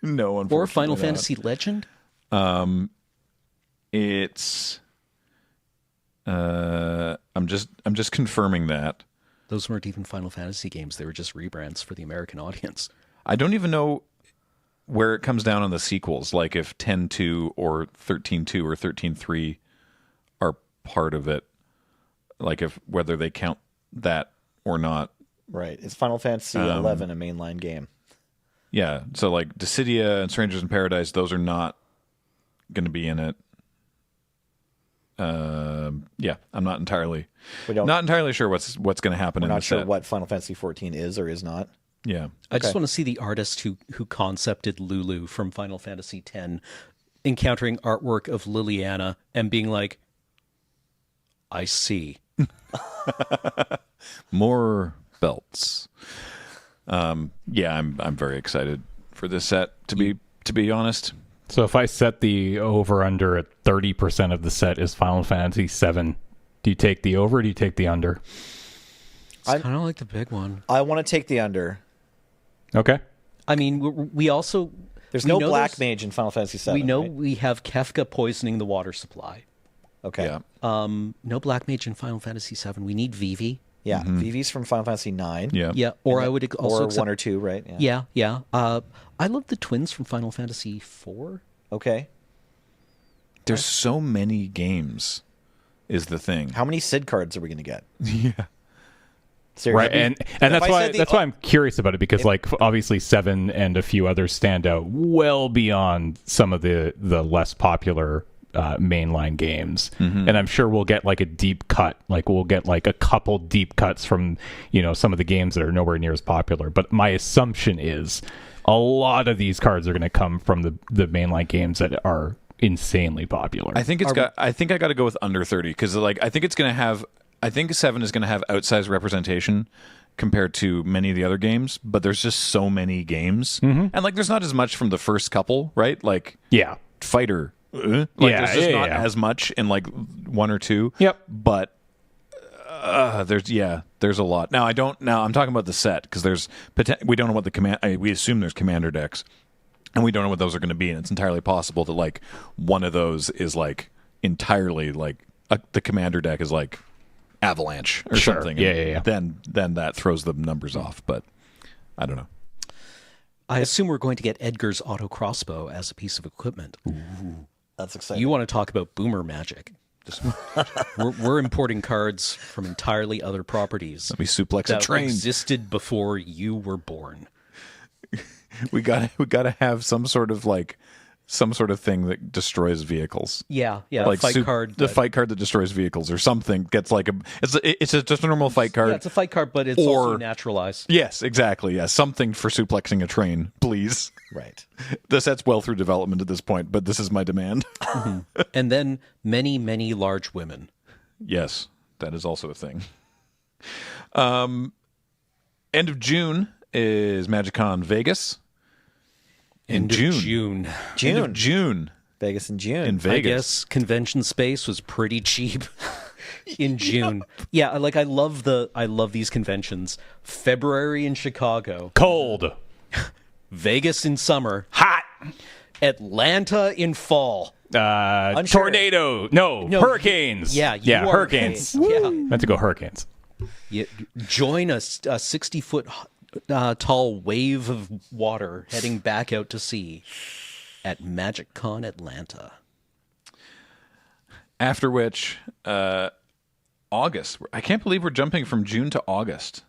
unfortunately or Final not. Fantasy Legend. It's I'm just confirming that. Those weren't even Final Fantasy games; they were just rebrands for the American audience. I don't even know where it comes down on the sequels, like if 10.2 or 13.2 or 13.3 are part of it, like if whether they count that or not. Right. It's Final Fantasy 11, a mainline game. Yeah, so like Dissidia and Strangers in Paradise, those are not going to be in it. Yeah, I'm not entirely sure what's going to happen. We're in not the sure set. what Final Fantasy 14 is or is not. Yeah, I just want to see the artist who concepted Lulu from Final Fantasy X encountering artwork of Liliana and being like, "I see." more belts. Yeah, I'm very excited for this set. To be honest, So if I set the over-under at 30% of the set is Final Fantasy VII, do you take the over or do you take the under? It's kind of like the big one. I want to take the under. Okay. I mean, we also There's we no know Black Mage in Final Fantasy 7. We know right? we have Kefka poisoning the water supply. Okay. yeah, No Black Mage in Final Fantasy VII. We need Vivi. Yeah. Vivi's from Final Fantasy 9. yeah, Yeah, or I would also Or accept, 1 or 2, right? Yeah. I love the twins from Final Fantasy IV. Okay. There's so many games, is the thing. How many Sid cards are we going to get? Yeah, Seriously. Right, and If that's I why said the- I'm curious about it because like obviously 7 and a few others stand out well beyond some of the less popular mainline games, and I'm sure we'll get like a deep cut, like we'll get like a couple deep cuts from some of the games that are nowhere near as popular. But my assumption is a lot of these cards are going to come from the mainline games that are insanely popular. I think I got to go with under 30 because like I think 7 is going to have outsized representation compared to many of the other games, but there's just so many games, and like there's not as much from the first couple, right? Like Yeah. Fighter, like Yeah, there's just yeah, not yeah. as much in like 1 or 2. Yep. But there's a lot. Now I'm talking about the set because we don't know what we assume there's commander decks, and we don't know what those are going to be, and it's entirely possible that like one of those is like entirely like the commander deck is like Avalanche or Sure. something. Yeah. Then that throws the numbers off, but I don't know. I assume we're going to get Edgar's auto crossbow as a piece of equipment. That's exciting. You want to talk about boomer magic? Just, we're importing cards from entirely other properties Let me suplex a that train. existed before you were born. We gotta have some sort of thing that destroys vehicles. Yeah, Like fight card. the fight card that destroys vehicles or something gets like it's just a normal fight card. Yeah, it's a fight card, but it's also naturalized. Yes, exactly. Yeah, something for suplexing a train, please. Right. The set's well through development at this point, but this is my demand. And then many, many large women. Yes, that is also a thing. End of June is MagicCon Vegas. End of June. End of June Vegas in June. in I Vegas. guess convention space was pretty cheap in June. Yeah, like I love these conventions. February in Chicago, Cold. Vegas in summer, Hot. Atlanta in fall. Tornado. No, hurricanes. Yeah, you are hurricanes. right. Yeah. Meant to go hurricanes. Join a 60-foot tall wave of water heading back out to sea at MagicCon Atlanta. After which, August. I can't believe we're jumping from June to August.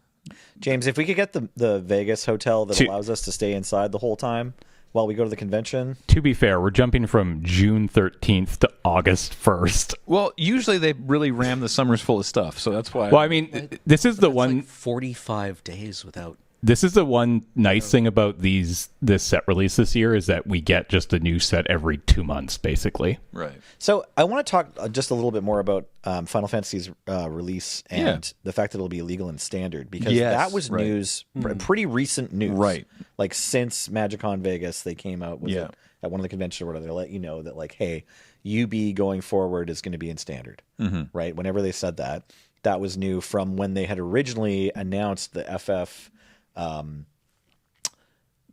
James, if we could get the Vegas hotel that To- allows us to stay inside the whole time while we go to the convention. To be fair, we're jumping from June 13th to August 1st. Well, usually they really ram the summers full of stuff, so that's why. Well, I mean, this is the It's one. like 45 days without This is the one nice thing about this set release this year is that we get just a new set every 2 months, basically. Right. So I want to talk just a little bit more about Final Fantasy's release and the fact that it'll be illegal in standard, because that was news, pretty recent news. Right. Like since MagicCon Vegas, they came out with it at one of the conventions or whatever. They let you know that like, hey, UB going forward is going to be in standard. Right. Whenever they said that, that was new from when they had originally announced the FF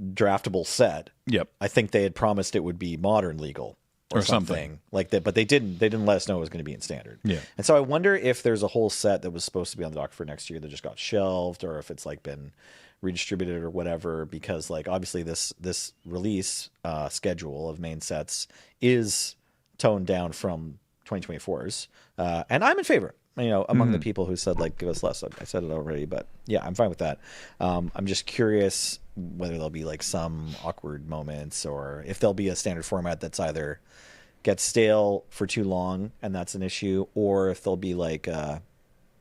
draftable set. Yep. I think they had promised it would be modern legal or something like that, but they didn't let us know it was going to be in standard. Yeah. And so I wonder if there's a whole set that was supposed to be on the dock for next year that just got shelved, or if it's like been redistributed or whatever, because like obviously this release schedule of main sets is toned down from 2024's, and I'm in favor. You know, among the people who said like give us less, I said it already, but yeah, I'm fine with that. I'm just curious whether there'll be like some awkward moments, or if there'll be a standard format that's either gets stale for too long and that's an issue, or if there'll be like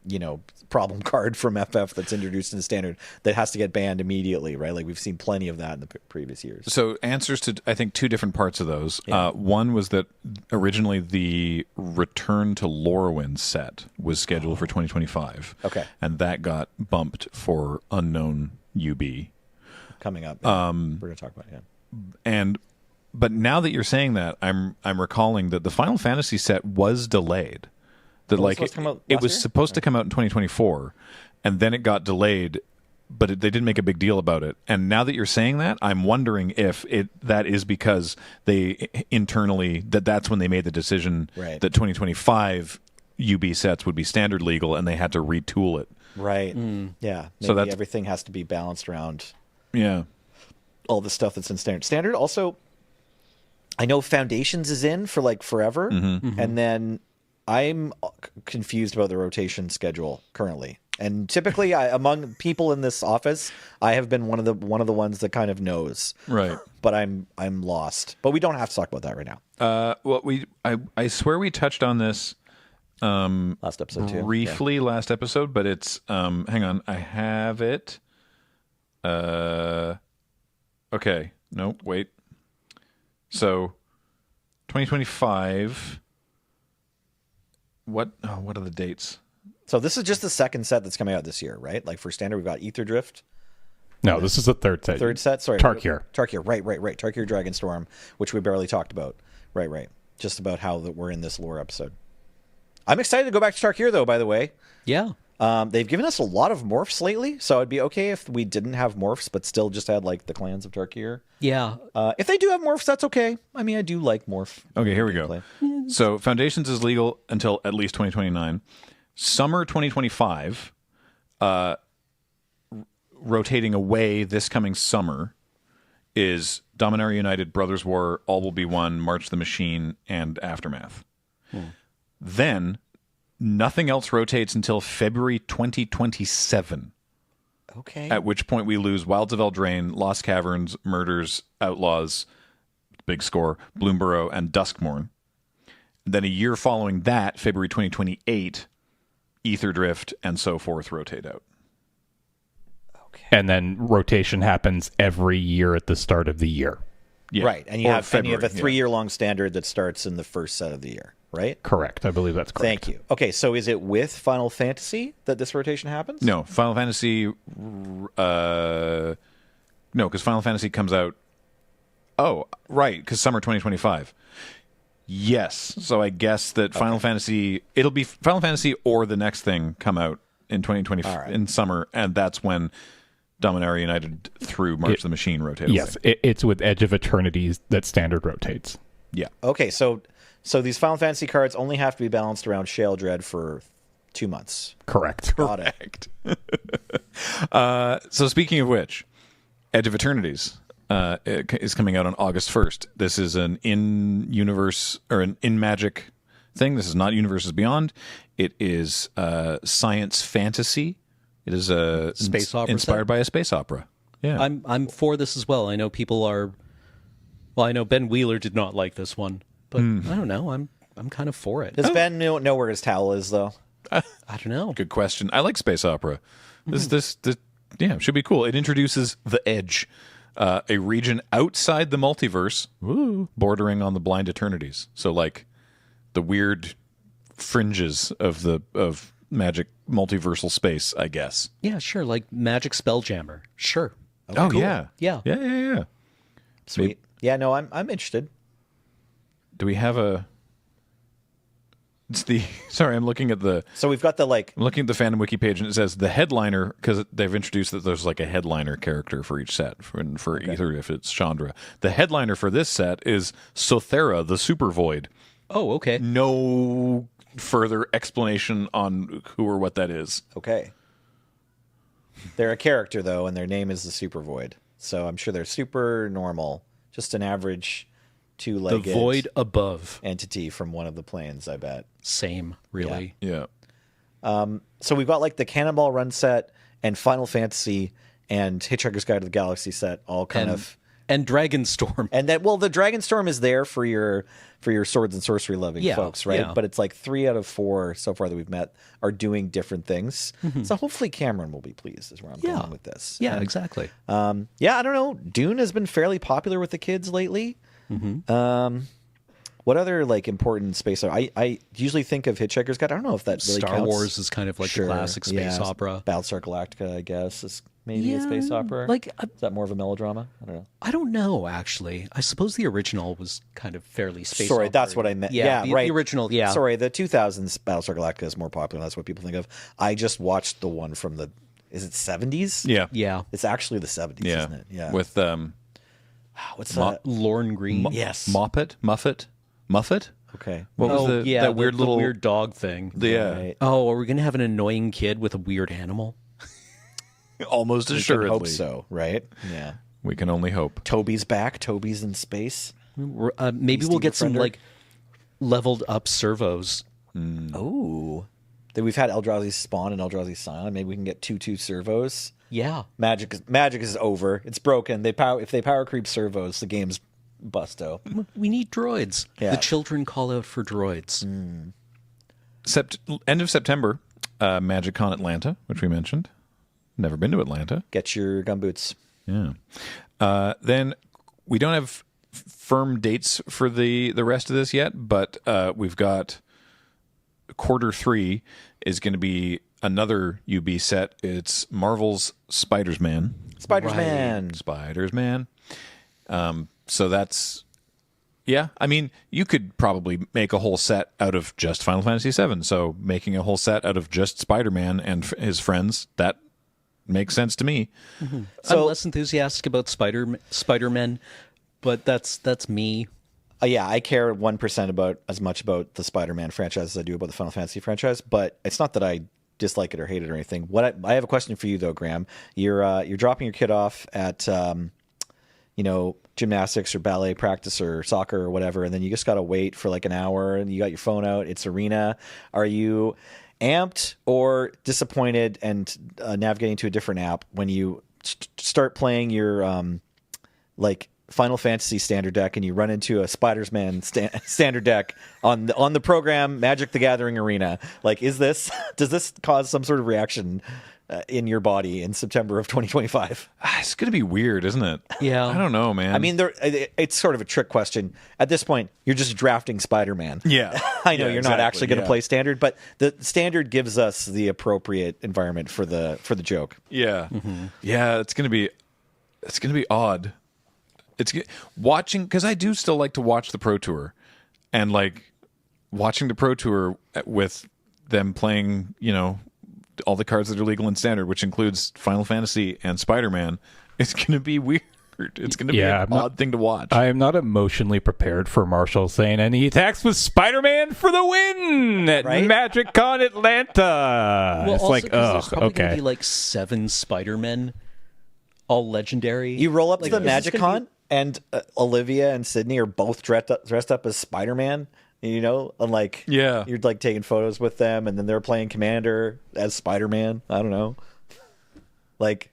you know, problem card from FF that's introduced in the standard that has to get banned immediately, right? Like we've seen plenty of that in the previous years. So answers to, I think, two different parts of those. One was that originally the Return to Lorwyn set was scheduled for 2025. Okay. And that got bumped for unknown UB. Coming up. We're going to talk about it. But now that you're saying that, I'm recalling that the Final Fantasy set was delayed. That like it was supposed to come out in 2024, and then it got delayed, but they didn't make a big deal about it. And now that you're saying that, I'm wondering if that is because they internally that's when they made the decision that 2025 UB sets would be standard legal, and they had to retool it. Right. Yeah. Maybe so everything has to be balanced around. Yeah. All the stuff that's in standard. Standard also, I know Foundations is in for like forever, and then I'm confused about the rotation schedule currently. And typically, among people in this office, I have been one of the ones that kind of knows. Right. But I'm lost. But we don't have to talk about that right now. Well, I swear we touched on this last episode too. Briefly last episode, but it's hang on, I have it. Okay. No, wait. So 2025. What are the dates? So this is just the second set that's coming out this year, right? Like for standard, we've got Ether Drift. No, this is the third set. Third set, sorry. Tarkir. Tarkir, right. Tarkir Dragonstorm, which we barely talked about. Right. Just about how we're in this lore episode. I'm excited to go back to Tarkir, though, by the way. Yeah. They've given us a lot of morphs lately, so it'd be okay if we didn't have morphs, but still just had like the clans of Tarkir. Yeah. If they do have morphs, that's okay. I mean, I do like morph. Okay, here we go. So Foundations is legal until at least 2029. Summer 2025, rotating away this coming summer, is Dominaria United, Brothers War, All Will Be One, March the Machine, and Aftermath. Then nothing else rotates until February 2027. Okay. At which point we lose Wilds of Eldraine, Lost Caverns, Murders, Outlaws, big score, Bloomburrow, and Duskmourn. Then a year following that, February 2028, Ether Drift and so forth rotate out. Okay. And then rotation happens every year at the start of the year. Yeah. Right. And you have a 3-year-long standard that starts in the first set of the year, right? Correct. I believe that's correct. Thank you. Okay, so is it with Final Fantasy that this rotation happens? No, Final Fantasy... no, because Final Fantasy comes out... Oh, right, because summer 2025. Yes, so I guess that Final Fantasy... It'll be Final Fantasy or the next thing come out in 2020 in summer, and that's when Dominaria United through March the Machine rotate. Yes, it's with Edge of Eternities that standard rotates. Yeah. Okay, so these Final Fantasy cards only have to be balanced around Shale Dread for 2 months. Correct. Correct. So speaking of which, Edge of Eternities is coming out on August 1st. This is an in-universe or an in-magic thing. This is not Universes Beyond. It is science fantasy. It is a space opera inspired by a space opera. Yeah, I'm for this as well. I know people are. Well, I know Ben Wheeler did not like this one, but I don't know. I'm kind of for it. Does Ben know where his towel is, though? I don't know. Good question. I like space opera. This Yeah, it should be cool. It introduces the Edge, a region outside the multiverse, bordering on the Blind Eternities. So like the weird fringes of Magic multiversal space, I guess. Yeah, sure. Like Magic Spelljammer. Sure. Oh cool. yeah, Yeah. yeah. Sweet. Yeah, no, I'm interested. Do we have a? It's the sorry, I'm looking at the So we've got the like I'm looking at the fandom wiki page, and it says the headliner, because they've introduced that there's like a headliner character for each set, for either if it's Chandra. The headliner for this set is Sothera, the Super Void. Oh, okay. No further explanation on who or what that is. okay. They're a character though, and their name is the Super Void. So I'm sure they're super normal, just an average The two-legged void above. entity from one of the planes, I bet. Same, really. Yeah. So we've got like the Cannonball Run set and Final Fantasy and Hitchhiker's Guide to the Galaxy set all kind of. And Dragonstorm. And that, well, the Dragonstorm is there for your swords and sorcery loving Yeah, folks, right? yeah. But it's like 3 out of 4 so far that we've met are doing different things. So hopefully Cameron will be pleased is where I'm going with this. Yeah, And, exactly. yeah, I don't know. Dune has been fairly popular with the kids lately. What other like important space? I usually think of Hitchhiker's Guide. I don't know if that really Star counts. Wars is kind of like the classic space opera. Battlestar Galactica, I guess, is maybe a space opera. Like, is that more of a melodrama? I don't know. I don't know, actually. I suppose the original was kind of fairly space Sorry, opera. that's what I meant. Yeah, Yeah, right. The original, yeah. Sorry, the 2000s Battlestar Galactica is more popular. That's what people think of. I just watched the one from the, is it 70s? Yeah. Yeah. It's actually the 70s, Yeah. isn't it? Yeah. With What's Mo- that? Lorne Green. Yes. Muffet? Okay. What was that weird little weird dog thing. Yeah. Right. Oh, are we going to have an annoying kid with a weird animal? Almost We can assuredly. hope so, right? Yeah. We can only hope. Toby's back. Toby's in space. Maybe we'll Steve get some Friender? like leveled up servos. Ooh. Then we've had Eldrazi's Spawn and Eldrazi's Scion. Maybe we can get 2/2 servos. Yeah. Magic is over. It's broken. If they power creep servos, the game's busto. We need droids. Yeah. The children call out for droids. End of September, MagicCon Atlanta, which we mentioned. Never been to Atlanta. Get your gumboots. Yeah. Then we don't have firm dates for the rest of this yet, but we've got Q3 is going to be another UB set. It's Marvel's Spider-Man. Spider-Man. So that's, yeah, I mean, you could probably make a whole set out of just Final Fantasy VII. So making a whole set out of just Spider-Man and his friends, that makes sense to me. I'm less enthusiastic about Spider-Man, but that's me. Yeah, I care 1% about as much about the Spider-Man franchise as I do about the Final Fantasy franchise, but it's not that I dislike it or hate it or anything. I have a question for you though, Graham. You're dropping your kid off at gymnastics or ballet practice or soccer or whatever, and then you just got to wait for like an hour and you got your phone out. It's Arena. Are you amped or disappointed and navigating to a different app when you start playing your like Final Fantasy standard deck and you run into a Spider-Man standard deck on the program Magic the Gathering Arena? Like, does this cause some sort of reaction in your body in September of 2025? It's going to be weird, isn't it? Yeah. I don't know, man. I mean, it's sort of a trick question. At this point, you're just drafting Spider-Man. Yeah. I know Yeah, you're not exactly, actually going to yeah. play standard, but the standard gives us the appropriate environment for the joke. Yeah. Yeah, it's going to be odd. It's watching, because I do still like to watch the Pro Tour, and like watching the Pro Tour with them playing, all the cards that are legal in standard, which includes Final Fantasy and Spider-Man. It's going to be weird. It's going to be an odd thing to watch. I am not emotionally prepared for Marshall saying, and he attacks with Spider-Man for the win at Right? MagicCon Atlanta. Well, It's also like, 'cause there's probably gonna okay. be like 7 Spider-Men, all legendary. You roll up to the is this gonna MagicCon, and Olivia and Sydney are both dressed up as Spider-Man. And like, Yeah. you're like taking photos with them, and then they're playing Commander as Spider-Man. I don't know. Like,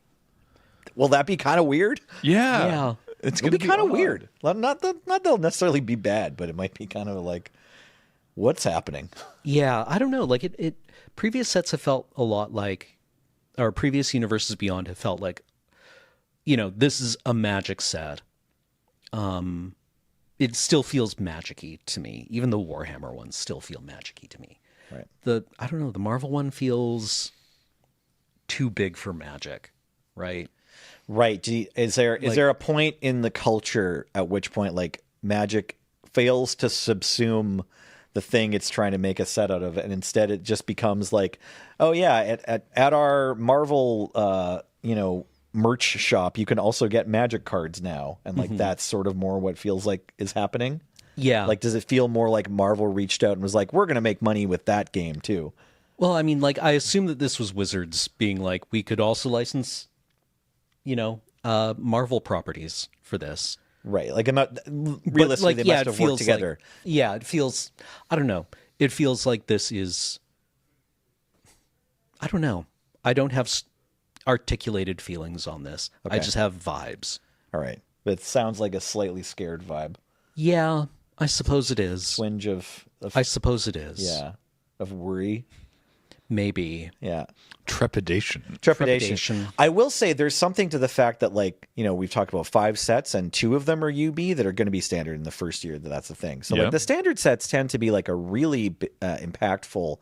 will that be kind of weird? Yeah. Yeah. It's It'll going to be kind of odd. weird. Not they'll necessarily be bad, but it might be kind of like, what's happening? Yeah, I don't know. Like it previous sets have felt a lot like our previous Universes Beyond have felt like, this is a Magic set. It still feels magic-y to me. Even the Warhammer ones still feel magic-y to me. Right. I don't know, the Marvel one feels too big for Magic, right? Right. Is there a point in the culture at which point like Magic fails to subsume the thing it's trying to make a set out of, and instead it just becomes like, oh yeah, at our Marvel merch shop you can also get Magic cards now, and like that's sort of more what feels like is happening. Yeah. Like, does it feel more like Marvel reached out and was like, we're going to make money with that game too? Well, I mean, like, I assume that this was Wizards being like, we could also license, Marvel properties for this. Right. Like, realistically, they must have worked together. It feels, I don't know. It feels like this is, I don't know. I don't have articulated feelings on this. Okay. I just have vibes. All right. But it sounds like a slightly scared vibe. Yeah, I suppose it is. Twinge of I suppose it is. yeah, of worry. Maybe. Yeah. Trepidation. I will say there's something to the fact that, like, we've talked about 5 sets and 2 of them are UB that are going to be standard in the first year. That's the thing. So like the standard sets tend to be like a really impactful,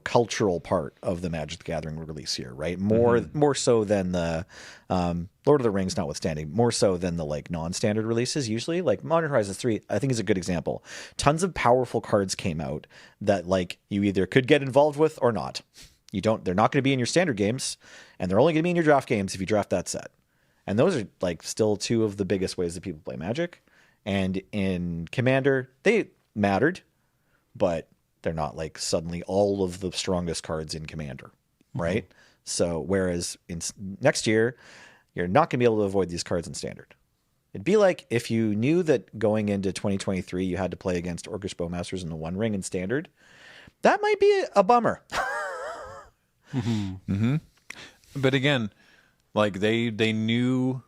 cultural part of the Magic the Gathering release year, right? More so than the Lord of the Rings notwithstanding, more so than the like non-standard releases usually. Like Modern Horizons 3, I think is a good example. Tons of powerful cards came out that like you either could get involved with or not. They're not going to be in your standard games, and they're only going to be in your draft games if you draft that set. And those are like still 2 of the biggest ways that people play Magic. And in Commander, they mattered, but they're not like suddenly all of the strongest cards in Commander, right? So whereas in next year, you're not going to be able to avoid these cards in Standard. It'd be like if you knew that going into 2023 you had to play against Orcish Bowmasters in the One Ring in Standard. That might be a bummer. But again, like they knew,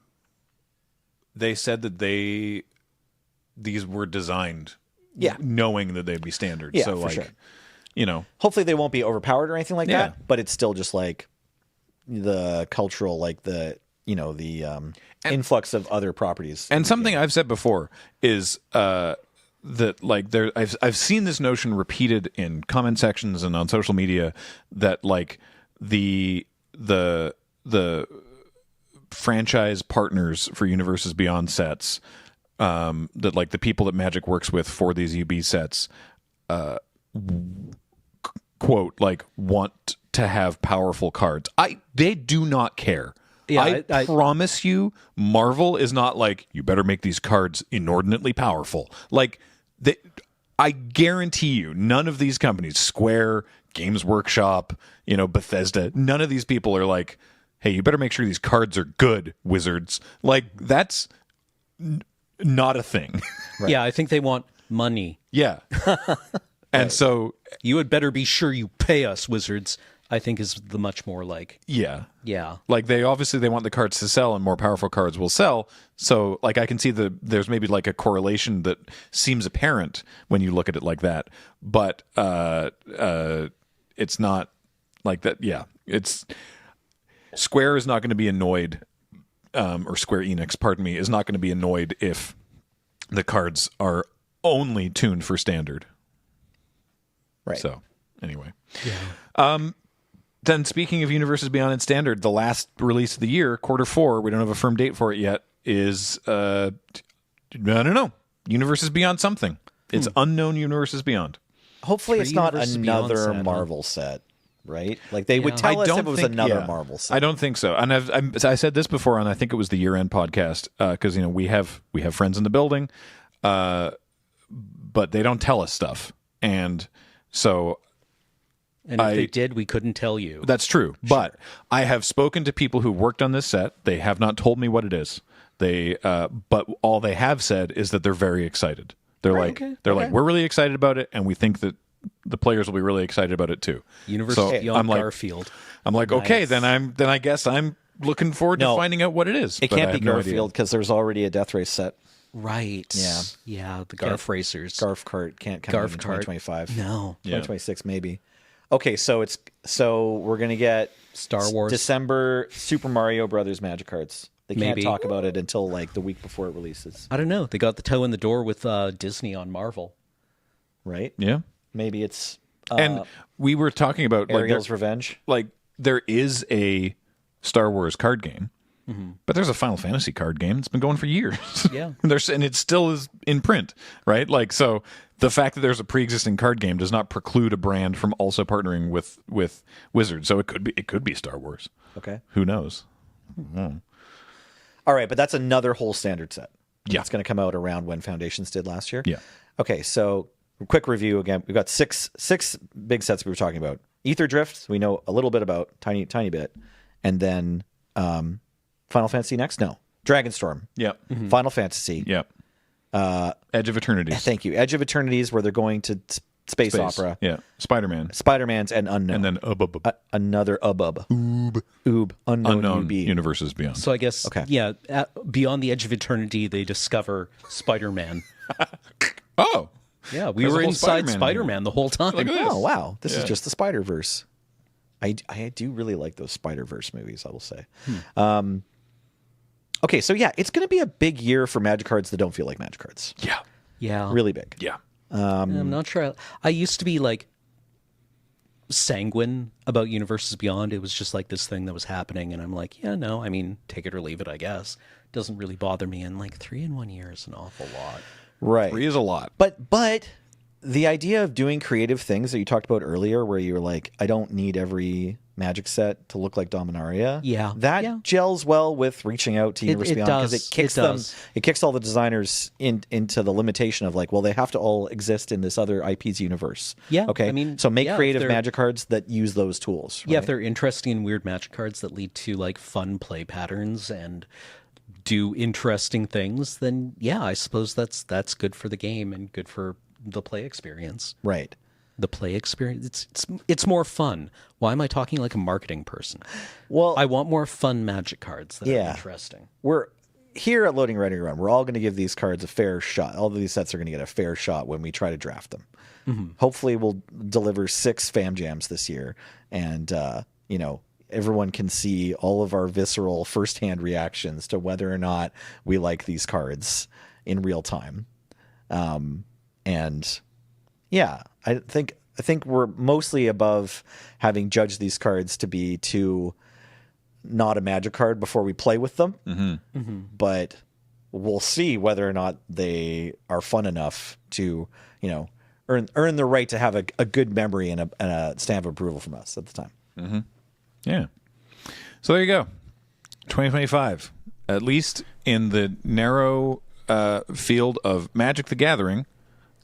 they said that these were designed knowing that they'd be standard. Yeah, so for like, sure. Hopefully they won't be overpowered or anything like that, but it's still just like the cultural, like the influx of other properties. And something I've said before is that like I've seen this notion repeated in comment sections and on social media that like the franchise partners for Universes Beyond sets, that like the people that Magic works with for these UB sets, quote, like want to have powerful cards. They do not care. Yeah, I promise you, Marvel is not like, you better make these cards inordinately powerful. Like, I guarantee you, none of these companies, Square, Games Workshop, Bethesda, none of these people are like, hey, you better make sure these cards are good, Wizards. Like, that's not a thing. Right. Yeah, I think they want money. Yeah. And so you had better be sure you pay us, Wizards, I think is the much more like... Yeah. Yeah. Like, they want the cards to sell, and more powerful cards will sell. So, like, I can see there's maybe, like, a correlation that seems apparent when you look at it like that. But it's not like that. Yeah. Square is not going to be annoyed, or Square Enix, pardon me, is not going to be annoyed if the cards are only tuned for Standard. Right. So, anyway. Yeah. Then, speaking of Universes Beyond and Standard, the last release of the year, Q4, we don't have a firm date for it yet, is, I don't know, Universes Beyond something. It's unknown Universes Beyond. Hopefully it's not another Marvel set, right? Like, they would tell us if it was another Marvel set. I don't think so. And I said this before, and I think it was the year-end podcast, because, we have friends in the building, but they don't tell us stuff. And so... And if they did, we couldn't tell you. That's true. Sure. But I have spoken to people who worked on this set. They have not told me what it is. But all they have said is that they're very excited. They're like, we're really excited about it, and we think that the players will be really excited about it too. Universes Beyond Garfield. I'm like, nice. Okay, then I guess I'm looking forward to finding out what it is. It can't be Garfield because there's already a Death Race set. Right. Yeah. Yeah. The Garf Racers. Garf Kart can't come in 2025. No. 2026 maybe. Okay, so we're gonna get Star Wars. December Super Mario Brothers Magic cards. They can't Maybe. talk about it until like the week before it releases, I don't know. They got the toe in the door with Disney on Marvel. right? Yeah. Maybe it's And we were talking about Ariel's Revenge. like there is a Star Wars card game, but there's a Final Fantasy card game. It's been going for years. Yeah. And it still is in print, right? Like, so the fact that there's a pre-existing card game does not preclude a brand from also partnering with Wizards. So it could be Star Wars. Okay. Who knows? All right, but that's another whole standard set. Yeah. It's going to come out around when Foundations did last year. Yeah. Okay, so quick review again. We've got six big sets we were talking about. Ether Drift, we know a little bit about, tiny bit, and then Final Fantasy next. No, Dragonstorm. Yep. Final Fantasy. Yep. Edge of Eternity. Thank you. Edge of Eternities, where they're going to space opera. Yeah. Spider-Man. Spider-Man's and Unknown. And then Another Oob. Unknown UB. Universes Beyond. So I guess, Okay. yeah, beyond the edge of eternity, they discover Spider-Man. Oh. Yeah, we There's a were whole inside Spider-Man Spider-Man the whole time. Look at this. Oh, wow. This Yeah. is just the Spider-Verse. I do really like those Spider-Verse movies, I will say. Okay, so yeah, it's going to be a big year for Magic cards that don't feel like Magic cards. Yeah. Yeah. Really big. Yeah. I'm not sure. I used to be like sanguine about Universes Beyond. It was just like this thing that was happening, and I'm like, yeah, no, I mean, take it or leave it, I guess. Doesn't really bother me. And like 3 in 1 year is an awful lot. Right. 3 is a lot. But the idea of doing creative things that you talked about earlier, where you were like, I don't need every Magic set to look like Dominaria. Yeah. That Yeah. gels well with reaching out to Universe it Beyond, does. because it kicks It them. does. It kicks all the designers into the limitation of like, well, they have to all exist in this other IP's universe. Yeah, Okay. I mean, so make yeah, if creative they're- Magic cards that use those tools. Yeah, right? if they're interesting and weird Magic cards that lead to like fun play patterns and do interesting things, then yeah, I suppose that's good for the game and good for the play experience. Right. The play experience, it's more fun. Why am I talking like a marketing person? Well, I want more fun Magic cards that Yeah. are interesting. we're here at Loading Ready Run. We're all going to give these cards a fair shot. All of these sets are going to get a fair shot when we try to draft them. Hopefully, we'll deliver 6 Fam Jams this year, and everyone can see all of our visceral firsthand reactions to whether or not we like these cards in real time. And yeah, I think we're mostly above having judged these cards to be too not a Magic card before we play with them. But we'll see whether or not they are fun enough to, earn the right to have a good memory and a stamp of approval from us at the time. Yeah. So there you go. 2025. At least in the narrow field of Magic the Gathering,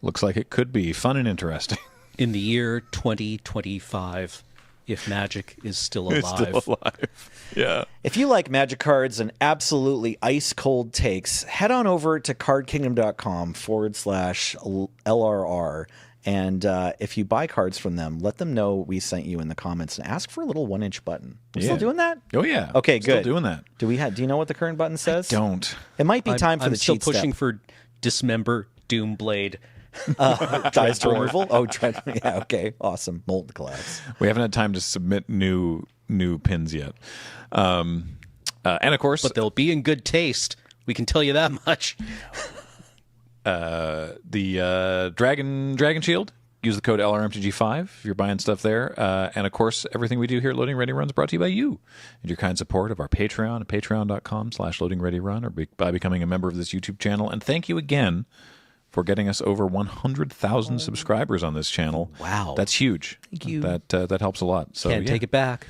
looks like it could be fun and interesting. In the year 2025, if Magic is still alive. It's still alive. Yeah. If you like Magic cards and absolutely ice cold takes, head on over to cardkingdom.com/LRR. And if you buy cards from them, let them know we sent you in the comments and ask for a little 1-inch button. We're still Yeah. doing that? Oh, yeah. Okay, Still good. doing that. Do you know what the current button says? Don't. It might be time for I'm the still cheat pushing step. for Dismember, Doomblade. Dies to removal? Oh, yeah, okay. Awesome. Molten Collapse. We haven't had time to submit new pins yet. And of course, But they'll be in good taste. We can tell you that much. the Dragon Shield. Use the code LRRMTG5 if you're buying stuff there. And of course, everything we do here at Loading Ready Run is brought to you by you and your kind support of our Patreon at patreon.com/loadingreadyrun or by becoming a member of this YouTube channel. And thank you again for getting us over 100,000 subscribers on this channel. Wow. That's huge. Thank you. That helps a lot. So Can't take it back.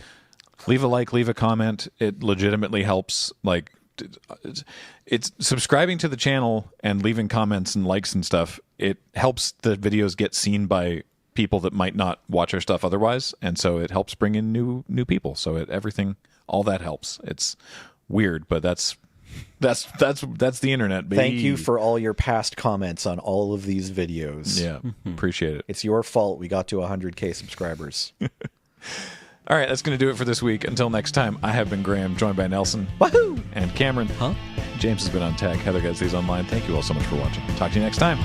leave a like, leave a comment. It legitimately helps. Like, it's subscribing to the channel and leaving comments and likes and stuff. It helps the videos get seen by people that might not watch our stuff otherwise, and so it helps bring in new people. So all that helps. It's weird, but that's the internet, baby. Thank you for all your past comments on all of these videos. Yeah, appreciate it. It's your fault we got to 100K subscribers. All right, that's going to do it for this week. Until next time, I have been Graham, joined by Nelson. Woohoo! And Cameron. Huh? James has been on tech. Heather Gesley's online. Thank you all so much for watching. Talk to you next time.